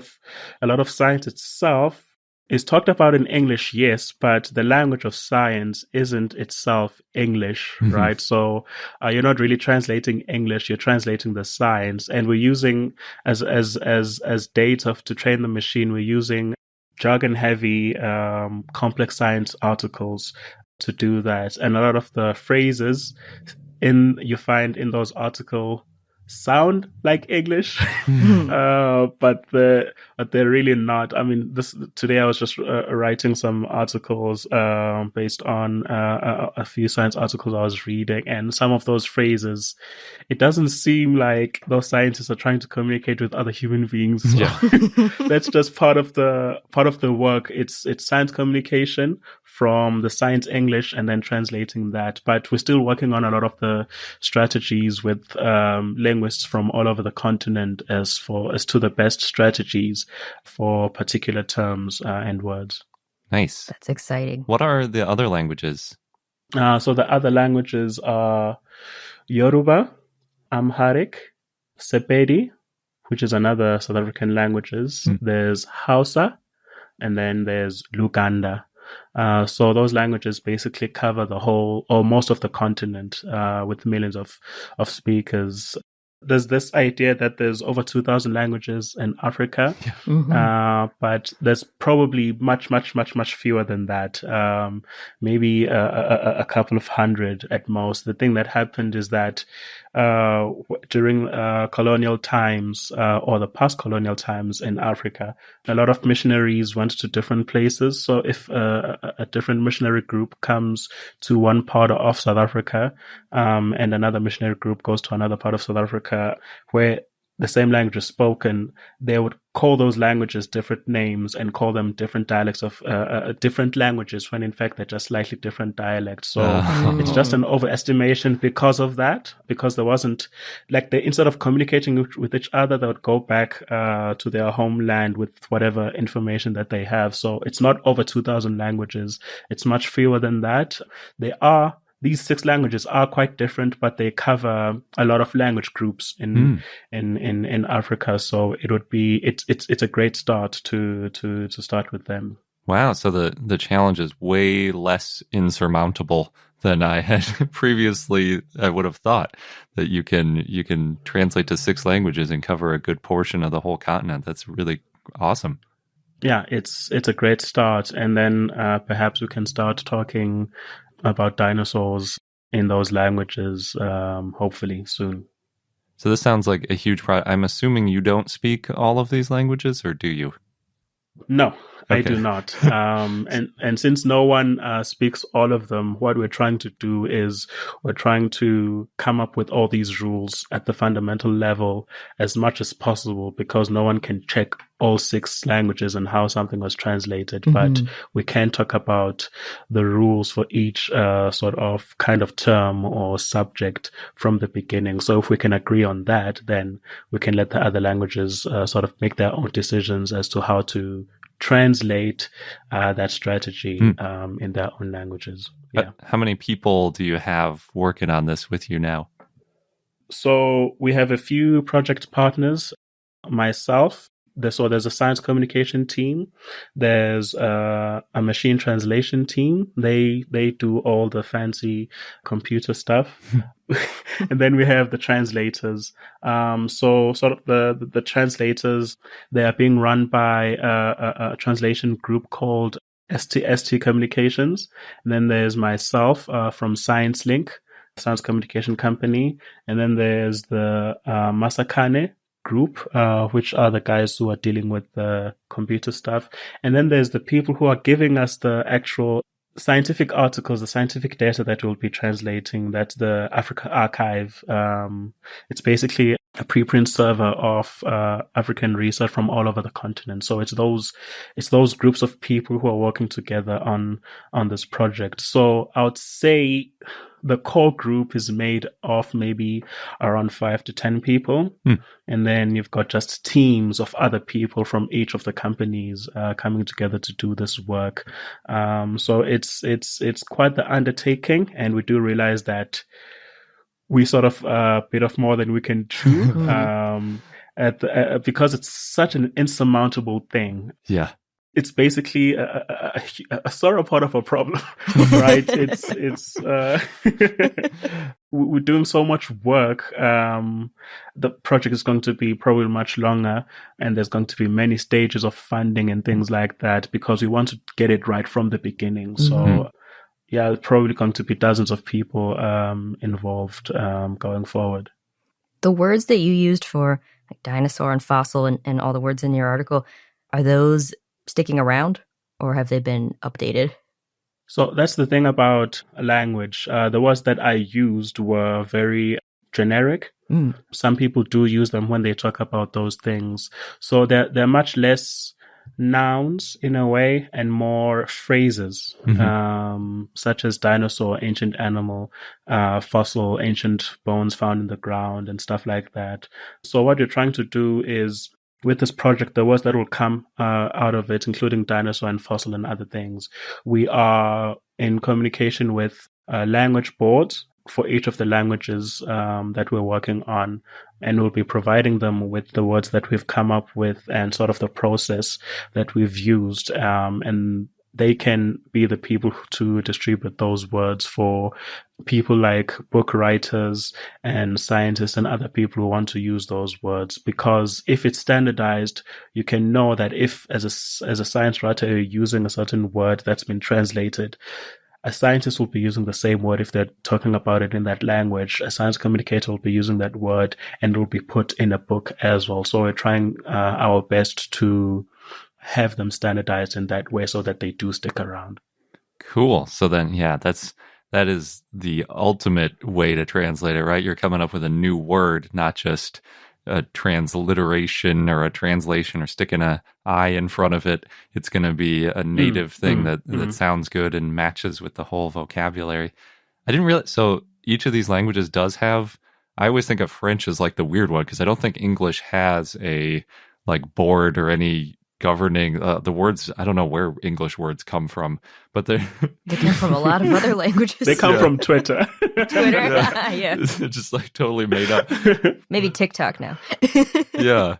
of science itself is talked about in English, yes, but the language of science isn't itself English, right? So you're not really translating English; you're translating the science, and we're using as data to train the machine. We're using jargon-heavy, complex science articles to do that, and a lot of the phrases you find in those articles sound like English, but they're really not. I mean, today I was just writing some articles based on a few science articles I was reading, and some of those phrases, it doesn't seem like those scientists are trying to communicate with other human beings. So that's just part of the work. It's science communication from the science English and then translating that. But we're still working on a lot of the strategies with linguists from all over the continent as to the best strategies for particular terms and words. Nice. That's exciting. What are the other languages? So the other languages are Yoruba, Amharic, Sepedi, which is another South African languages. There's Hausa, and then there's Luganda. So those languages basically cover the whole or most of the continent with millions of speakers. There's this idea that there's over 2,000 languages in Africa, but there's probably much fewer than that. Maybe a couple of hundred at most. The thing that happened is that during colonial times or the post-colonial times in Africa, a lot of missionaries went to different places. So if a different missionary group comes to one part of South Africa and another missionary group goes to another part of South Africa where the same language is spoken, they would call those languages different names and call them different dialects of different languages when in fact they're just slightly different dialects. So it's just an overestimation because of that, because there wasn't instead of communicating with each other, they would go back to their homeland with whatever information that they have. So it's not over 2,000 languages. It's much fewer than that. These 6 languages are quite different, but they cover a lot of language groups in Africa. So it's a great start to start with them. Wow. So the challenge is way less insurmountable than I had previously. I would have thought that you can translate to 6 languages and cover a good portion of the whole continent. That's really awesome. Yeah, it's a great start. And then perhaps we can start talking about dinosaurs in those languages, hopefully soon. So this sounds like a huge project. I'm assuming you don't speak all of these languages, or do you? No, okay. I do not. And since no one speaks all of them, what we're trying to do is we're trying to come up with all these rules at the fundamental level as much as possible, because no one can check all 6 languages and how something was translated. But we can talk about the rules for each sort of kind of term or subject from the beginning. So if we can agree on that, then we can let the other languages sort of make their own decisions as to how to translate that strategy in their own languages. Yeah. How many people do you have working on this with you now? So we have a few project partners. Myself, there's a science communication team. There's a machine translation team. They do all the fancy computer stuff. And then we have the translators. So sort of the translators, they are being run by a translation group called ST Communications. And then there's myself from Science Link, Science Communication Company. And then there's the Masakane group, which are the guys who are dealing with the computer stuff. And then there's the people who are giving us the actual scientific articles, the scientific data that we'll be translating. That's the Africa Archive. It's basically a preprint server of African research from all over the continent. So it's those groups of people who are working together on this project. So I would say the core group is made of maybe around 5 to 10 people. And then you've got just teams of other people from each of the companies coming together to do this work. So it's quite the undertaking, and we do realize that we sort of bit off more than we can chew, because it's such an insurmountable thing. Yeah. It's basically a sauropod of a problem, right? It's we're doing so much work. The project is going to be probably much longer, and there's going to be many stages of funding and things like that, because we want to get it right from the beginning. So yeah, probably going to be dozens of people involved going forward. The words that you used for like dinosaur and fossil and all the words in your article, are those sticking around, or have they been updated? So that's the thing about language. The words that I used were very generic. Some people do use them when they talk about those things. So they're much less nouns in a way and more phrases, such as dinosaur, ancient animal, fossil, ancient bones found in the ground and stuff like that. So what you're trying to do is, with this project, the words that will come out of it, including dinosaur and fossil and other things, we are in communication with language boards for each of the languages that we're working on, and we'll be providing them with the words that we've come up with and sort of the process that we've used, and they can be the people to distribute those words for people like book writers and scientists and other people who want to use those words. Because if it's standardized, you can know that if as a science writer you're using a certain word that's been translated, a scientist will be using the same word if they're talking about it in that language. A science communicator will be using that word, and it will be put in a book as well. So we're trying our best to have them standardized in that way so that they do stick around. Cool. So then, yeah, that is the ultimate way to translate it, right? You're coming up with a new word, not just a transliteration or a translation or sticking a I in front of it. It's going to be a native thing that sounds good and matches with the whole vocabulary. I didn't realize. So each of these languages does have, I always think of French as like the weird one, because I don't think English has a like board or any governing the words. I don't know where English words come from, but they come from a lot of other languages. They come from Twitter. Yeah. It's just like totally made up. Maybe TikTok now. Yeah.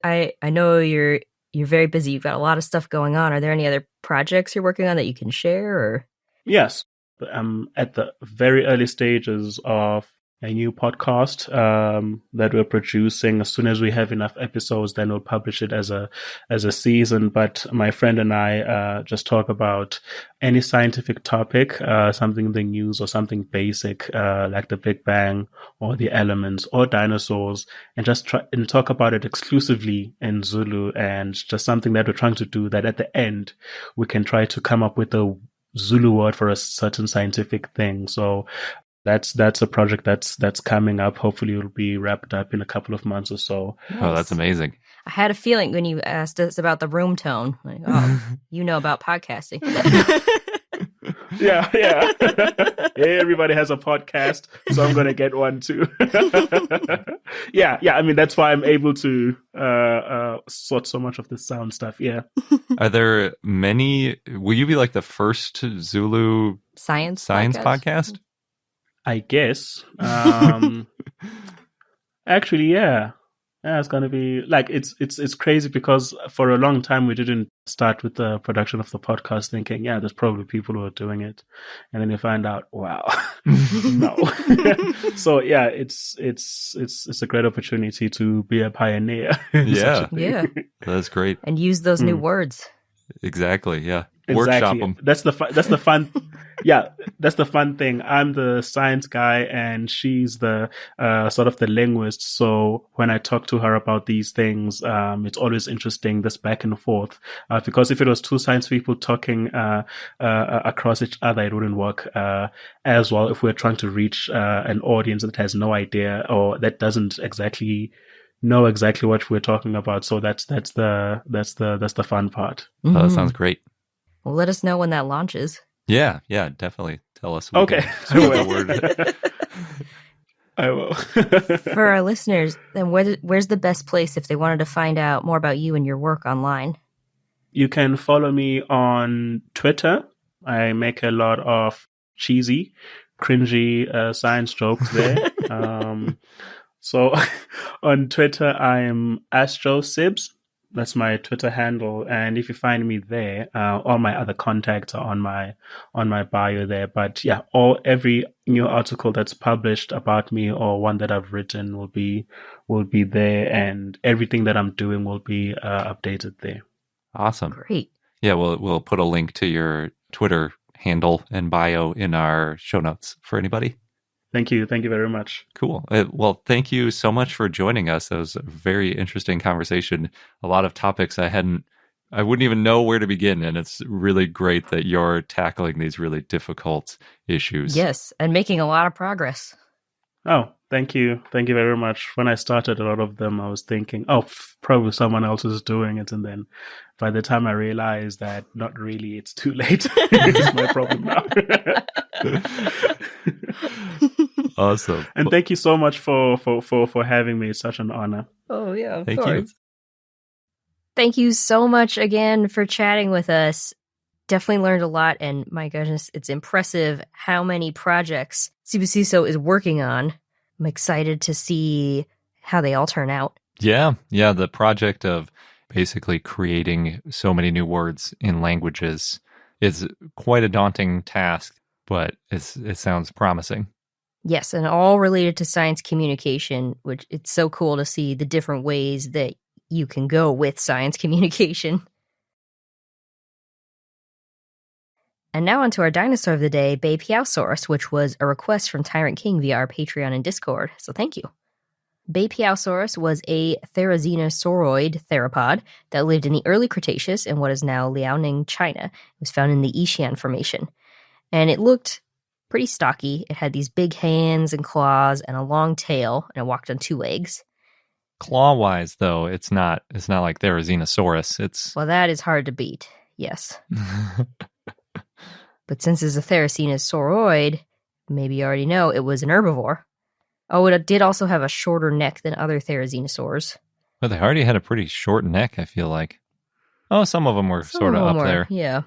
I know you're very busy. You've got a lot of stuff going on. Are there any other projects you're working on that you can share? Or yes, I'm at the very early stages of a new podcast that we're producing. As soon as we have enough episodes, then we'll publish it as a season. But my friend and I just talk about any scientific topic, something in the news or something basic, like the Big Bang or the elements or dinosaurs, and just try and talk about it exclusively in Zulu, and just something that we're trying to do that at the end we can try to come up with a Zulu word for a certain scientific thing. So that's a project that's coming up. Hopefully it'll be wrapped up in a couple of months or so. Nice. Oh, that's amazing. I had a feeling when you asked us about the room tone, like, oh, you know about podcasting. Yeah. Hey, everybody has a podcast, so I'm going to get one too. Yeah. I mean, that's why I'm able to sort so much of the sound stuff. Yeah. Are there many? Will you be like the first Zulu science podcast? I guess. Actually, yeah. It's gonna be like it's crazy, because for a long time we didn't start with the production of the podcast thinking, yeah, there's probably people who are doing it, and then you find out, wow, no. So yeah, it's a great opportunity to be a pioneer. Yeah, yeah, that's great. And use those new words. Exactly. Yeah. Workshop them. That's the fun. Yeah, that's the fun thing. I'm the science guy, and she's the sort of the linguist. So when I talk to her about these things, it's always interesting, this back and forth. Because if it was two science people talking across each other, it wouldn't work as well. If we're trying to reach an audience that has no idea or that doesn't exactly know exactly what we're talking about. So that's the fun part. Oh, that sounds great. Well, let us know when that launches. Yeah, definitely. Tell us. Okay. I will. I will. For our listeners, then where's the best place if they wanted to find out more about you and your work online? You can follow me on Twitter. I make a lot of cheesy, cringy science jokes there. So on Twitter, I am AstroSibs. That's my Twitter handle, and if you find me there, all my other contacts are on my bio there. But yeah, every new article that's published about me or one that I've written will be there, and everything that I'm doing will be updated there. Awesome, great. Yeah, we'll put a link to your Twitter handle and bio in our show notes for anybody. Thank you very much. Cool. Well, thank you so much for joining us. That was a very interesting conversation. A lot of topics I wouldn't even know where to begin, and it's really great that you're tackling these really difficult issues. Yes, and making a lot of progress. Oh, thank you very much. When I started a lot of them, I was thinking, probably someone else is doing it, and then by the time I realized that not really, it's too late. It's my problem now. Awesome. And thank you so much for having me. It's such an honor. Oh yeah, thank you. Thank you so much again for chatting with us. Definitely learned a lot, and my goodness, it's impressive how many projects Cebu Ciso is working on. I'm excited to see how they all turn out. Yeah, the project of basically creating so many new words in languages is quite a daunting task, but it sounds promising. Yes, and all related to science communication, which it's so cool to see the different ways that you can go with science communication. And now onto our dinosaur of the day, Beipiaosaurus, which was a request from Tyrant King via our Patreon and Discord, so thank you. Beipiaosaurus was a therizinosauriod theropod that lived in the early Cretaceous in what is now Liaoning, China. It was found in the Yixian Formation. And it looked pretty stocky. It had these big hands and claws and a long tail, and it walked on two legs. Claw-wise, though, it's not like Therizinosaurus. Well, that is hard to beat, yes. But since it's a Therizinosauroid, maybe you already know, it was an herbivore. Oh, it did also have a shorter neck than other therizinosaurs. But they already had a pretty short neck, I feel like. Oh, some of them were sort of up there. Yeah.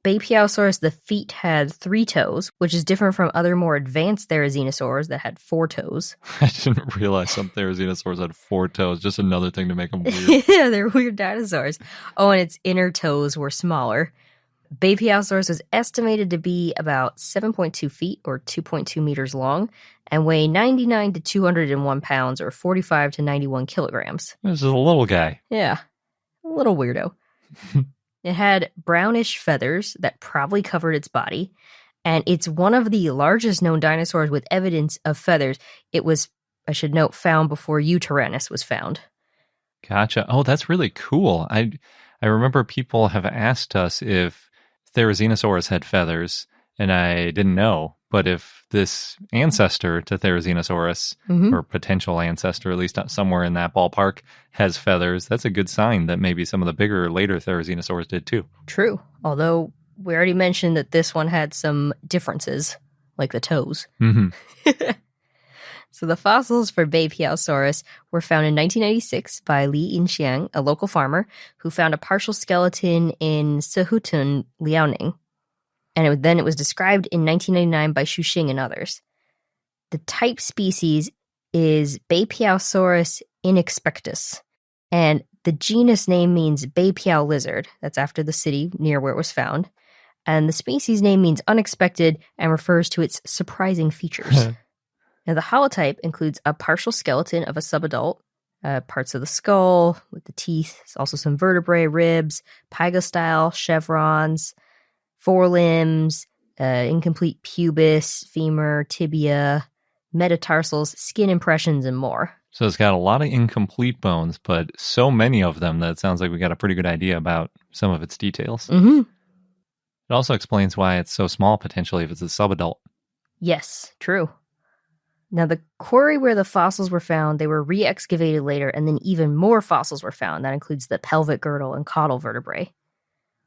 Baphiaosaurus, the feet had 3 toes, which is different from other more advanced therizinosaurs that had 4 toes. I didn't realize some therizinosaurs had 4 toes. Just another thing to make them weird. Yeah, they're weird dinosaurs. Oh, and its inner toes were smaller. Baphiaosaurus was estimated to be about 7.2 feet or 2.2 meters long and weigh 99 to 201 pounds or 45 to 91 kilograms. This is a little guy. Yeah, a little weirdo. It had brownish feathers that probably covered its body, and it's one of the largest known dinosaurs with evidence of feathers. It was, I should note, found before Tyrannus was found. Gotcha. Oh, that's really cool. I remember people have asked us if Therizinosaurus had feathers, and I didn't know. But if this ancestor to Therizinosaurus, or potential ancestor, at least somewhere in that ballpark, has feathers, that's a good sign that maybe some of the bigger, later Therizinosaurs did too. True. Although we already mentioned that this one had some differences, like the toes. So the fossils for Beipiaosaurus were found in 1996 by Li Yinxiang, a local farmer, who found a partial skeleton in Sehutun, Liaoning. And then it was described in 1999 by Xu Xing and others. The type species is Beipiaosaurus inexpectus, and the genus name means Bay Piao lizard. That's after the city near where it was found. And the species name means unexpected and refers to its surprising features. Now, the holotype includes a partial skeleton of a subadult, parts of the skull with the teeth, also some vertebrae, ribs, pygostyle, chevrons, forelimbs, incomplete pubis, femur, tibia, metatarsals, skin impressions, and more. So it's got a lot of incomplete bones, but so many of them that it sounds like we got a pretty good idea about some of its details. Mm-hmm. It also explains why it's so small, potentially, if it's a subadult. Yes, true. Now, the quarry where the fossils were found, they were re-excavated later, and then even more fossils were found. That includes the pelvic girdle and caudal vertebrae.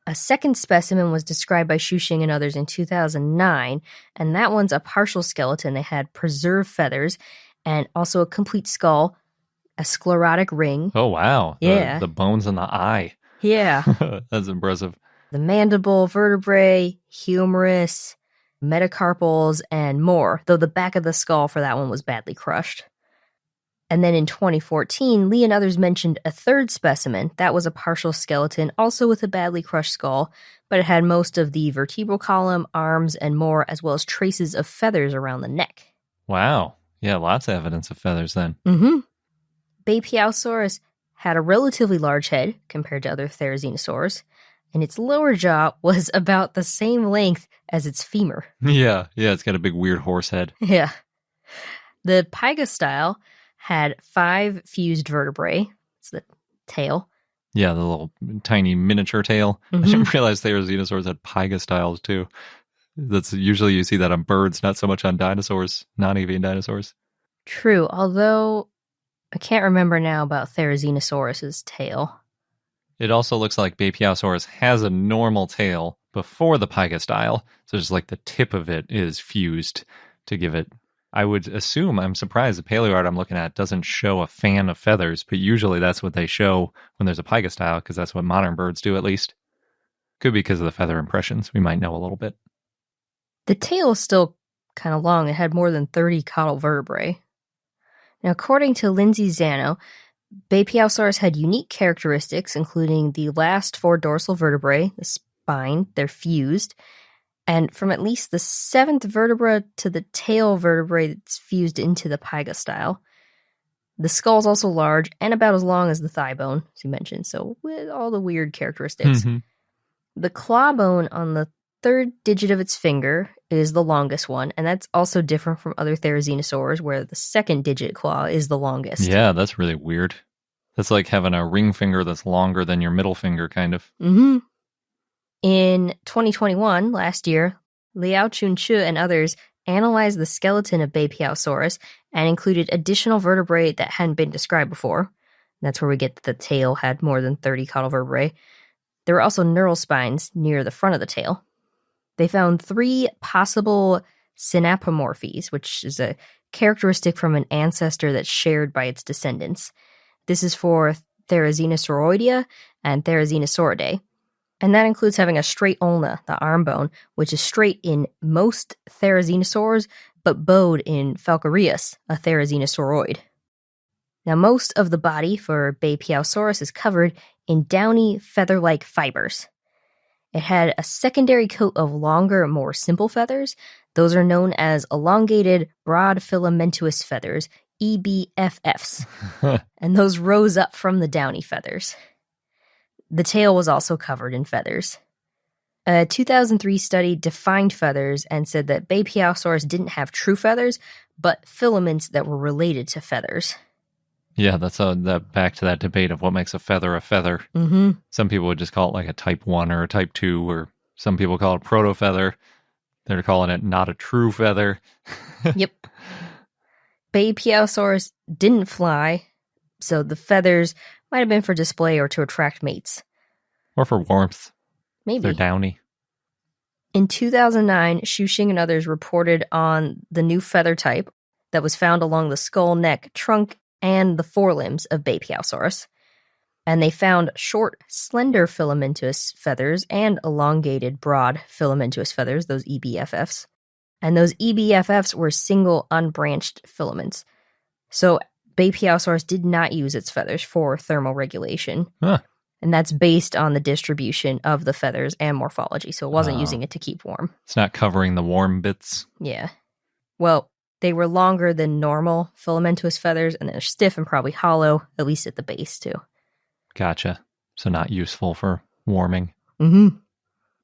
A second specimen was described by Xuxing and others in 2009, and that one's a partial skeleton. They had preserved feathers and also a complete skull, a sclerotic ring. Oh, wow. Yeah. The bones in the eye. Yeah. That's impressive. The mandible, vertebrae, humerus, metacarpals, and more, though the back of the skull for that one was badly crushed. And then in 2014, Lee and others mentioned a third specimen. That was a partial skeleton, also with a badly crushed skull, but it had most of the vertebral column, arms, and more, as well as traces of feathers around the neck. Wow. Yeah, lots of evidence of feathers then. Mm-hmm. Beipiaosaurus had a relatively large head compared to other therizinosaurs, and its lower jaw was about the same length as its femur. Yeah, it's got a big weird horse head. Yeah. The pygostyle had 5 fused vertebrae. It's the tail. Yeah, the little tiny miniature tail. Mm-hmm. I didn't realize therizinosaurs had pygostyles too. That's usually you see that on birds, not so much on dinosaurs, non-avian dinosaurs. True, although I can't remember now about Therizinosaurus's tail. It also looks like Baphiaosaurus has a normal tail before the pygostyle, so just like the tip of it is fused to give it. I would assume, I'm surprised the paleo art I'm looking at doesn't show a fan of feathers, but usually that's what they show when there's a pygostyle, because that's what modern birds do at least. Could be because of the feather impressions. We might know a little bit. The tail is still kind of long. It had more than 30 caudal vertebrae. Now, according to Lindsay Zano, Beipiaosaurus had unique characteristics, including the last 4 dorsal vertebrae, the spine, they're fused, and from at least the 7th vertebra to the tail vertebrae that's fused into the pygostyle. The skull's also large and about as long as the thigh bone, as you mentioned, so with all the weird characteristics. Mm-hmm. The claw bone on the 3rd digit of its finger is the longest one, and that's also different from other therizinosaurs, where the 2nd digit claw is the longest. Yeah, that's really weird. That's like having a ring finger that's longer than your middle finger, kind of. Mm-hmm. In 2021, last year, Liao Chun-Chu and others analyzed the skeleton of Beipiaosaurus and included additional vertebrae that hadn't been described before. That's where we get that the tail had more than 30 caudal vertebrae. There were also neural spines near the front of the tail. They found 3 possible synapomorphies, which is a characteristic from an ancestor that's shared by its descendants. This is for Therizinosauroidea and Therizinosauridae. And that includes having a straight ulna, the arm bone, which is straight in most therizinosaurs, but bowed in Falcarius, a Therizinosauroid. Now, most of the body for Beipiaosaurus is covered in downy, feather-like fibers. It had a secondary coat of longer, more simple feathers. Those are known as elongated, broad filamentous feathers, EBFFs. And those rose up from the downy feathers. The tail was also covered in feathers. A 2003 study defined feathers and said that Beipiaosaurus didn't have true feathers, but filaments that were related to feathers. Yeah, that's back to that debate of what makes a feather a feather. Mm-hmm. Some people would just call it like a type 1 or a type 2, or some people call it proto-feather. They're calling it not a true feather. Yep. Beipiaosaurus didn't fly, so the feathers might have been for display or to attract mates. Or for warmth. Maybe. They're downy. In 2009, Xuxing and others reported on the new feather type that was found along the skull, neck, trunk, and the forelimbs of Beipiaosaurus. And they found short, slender filamentous feathers and elongated, broad filamentous feathers, those EBFFs. And those EBFFs were single, unbranched filaments. So Beipiaosaurus did not use its feathers for thermal regulation. Huh. And that's based on the distribution of the feathers and morphology, so it wasn't using it to keep warm. It's not covering the warm bits. Yeah. Well, They were longer than normal filamentous feathers, and they're stiff and probably hollow, at least at the base, too. Gotcha. So not useful for warming. Mm-hmm.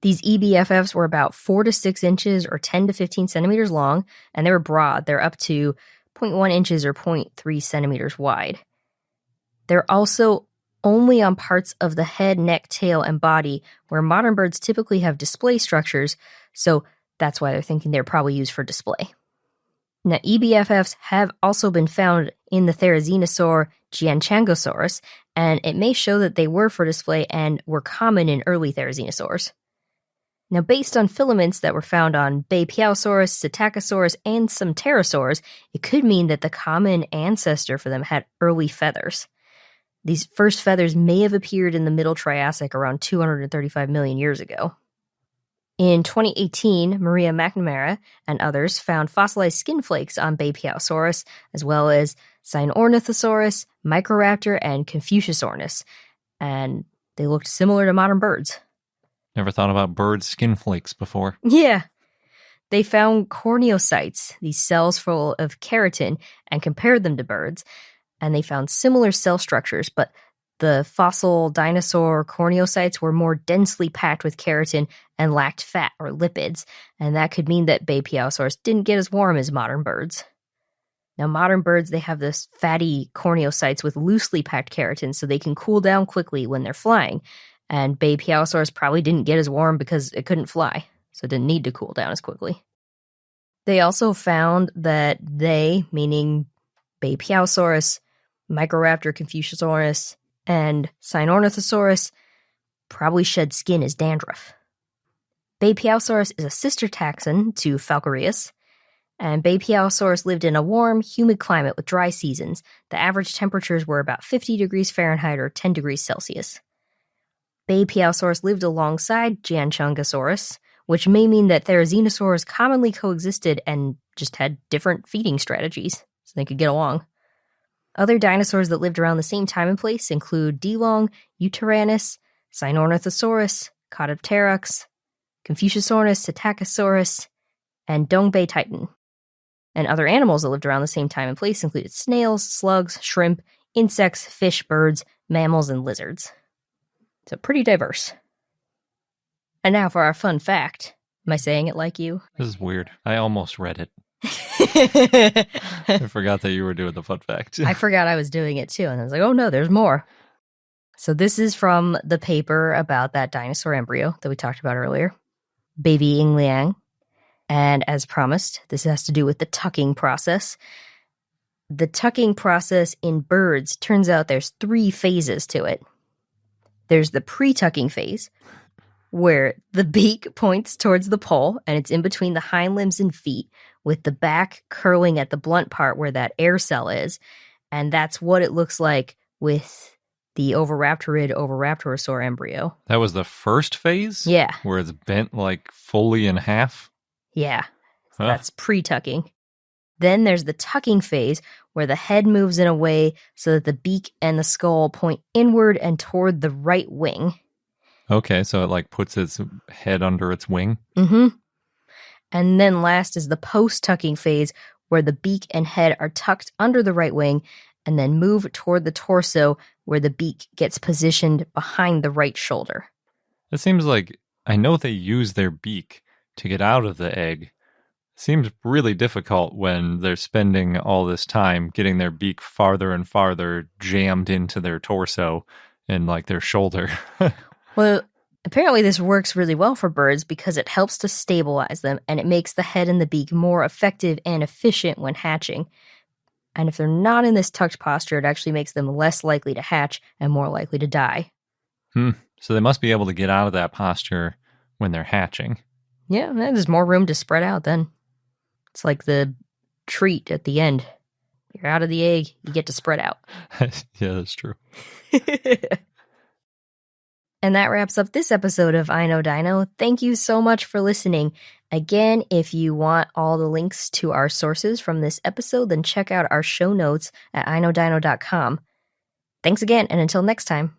These EBFFs were about 4 to 6 inches or 10 to 15 centimeters long, and they were broad. They're up to 0.1 inches or 0.3 centimeters wide. They're also only on parts of the head, neck, tail, and body, where modern birds typically have display structures, so that's why they're thinking they're probably used for display. Now, EBFFs have also been found in the Therizinosaur Gianchangosaurus, and it may show that they were for display and were common in early Therizinosaurs. Now, based on filaments that were found on Beipiaosaurus, Psittacosaurus, and some pterosaurs, it could mean that the common ancestor for them had early feathers. These first feathers may have appeared in the Middle Triassic around 235 million years ago. In 2018, Maria McNamara and others found fossilized skin flakes on Baphiaosaurus, as well as Cynornithosaurus, Microraptor, and Confuciusornis, and they looked similar to modern birds. Never thought about bird skin flakes before. Yeah. They found corneocytes, these cells full of keratin, and compared them to birds, and they found similar cell structures, but the fossil dinosaur corneocytes were more densely packed with keratin and lacked fat or lipids, and that could mean that Beipiaosaurus didn't get as warm as modern birds. Now, modern birds, they have this fatty corneocytes with loosely packed keratin, so they can cool down quickly when they're flying, and Beipiaosaurus probably didn't get as warm because it couldn't fly, so it didn't need to cool down as quickly. They also found that they, meaning Beipiaosaurus, Microraptor Confuciusornis, and Cynornithosaurus, probably shed skin as dandruff. Beipiaosaurus is a sister taxon to Falcarius, and Beipiaosaurus lived in a warm, humid climate with dry seasons. The average temperatures were about 50 degrees Fahrenheit or 10 degrees Celsius. Beipiaosaurus lived alongside Gianchangosaurus, which may mean that therizinosaurs commonly coexisted and just had different feeding strategies, so they could get along. Other dinosaurs that lived around the same time and place include Delong, Utaranus, Cynornithosaurus, Codopteryx, Confuciusornis, Psittacosaurus, and Dongbei Titan. And other animals that lived around the same time and place included snails, slugs, shrimp, insects, fish, birds, mammals, and lizards. So pretty diverse. And now for our fun fact. Am I saying it like you? This is weird. I almost read it. I forgot that you were doing the fun fact. I forgot I was doing it too, and I was like, oh no, there's more. So this is from the paper about that dinosaur embryo that we talked about earlier, Baby Yingliang. And as promised, this has to do with the tucking process. The tucking process in birds, turns out there's 3 phases to it. There's the pre-tucking phase, where the beak points towards the poll, and it's in between the hind limbs and feet, with the back curling at the blunt part where that air cell is. And that's what it looks like with the oviraptorid oviraptorosaur embryo. That was the first phase? Yeah. Where it's bent like fully in half? Yeah. Huh. That's pre-tucking. Then there's the tucking phase, where the head moves in a way so that the beak and the skull point inward and toward the right wing. Okay, so it like puts its head under its wing? Mm-hmm. And then last is the post-tucking phase, where the beak and head are tucked under the right wing and then move toward the torso, where the beak gets positioned behind the right shoulder. It seems like I know they use their beak to get out of the egg. Seems really difficult when they're spending all this time getting their beak farther and farther jammed into their torso and like their shoulder. Well, apparently this works really well for birds because it helps to stabilize them, and it makes the head and the beak more effective and efficient when hatching. And if they're not in this tucked posture, it actually makes them less likely to hatch and more likely to die. So they must be able to get out of that posture when they're hatching. Yeah, there's more room to spread out then. It's like the treat at the end. You're out of the egg, you get to spread out. Yeah, that's true. And that wraps up this episode of I Know Dino. Thank you so much for listening. Again, if you want all the links to our sources from this episode, then check out our show notes at iknowdino.com. Thanks again, and until next time.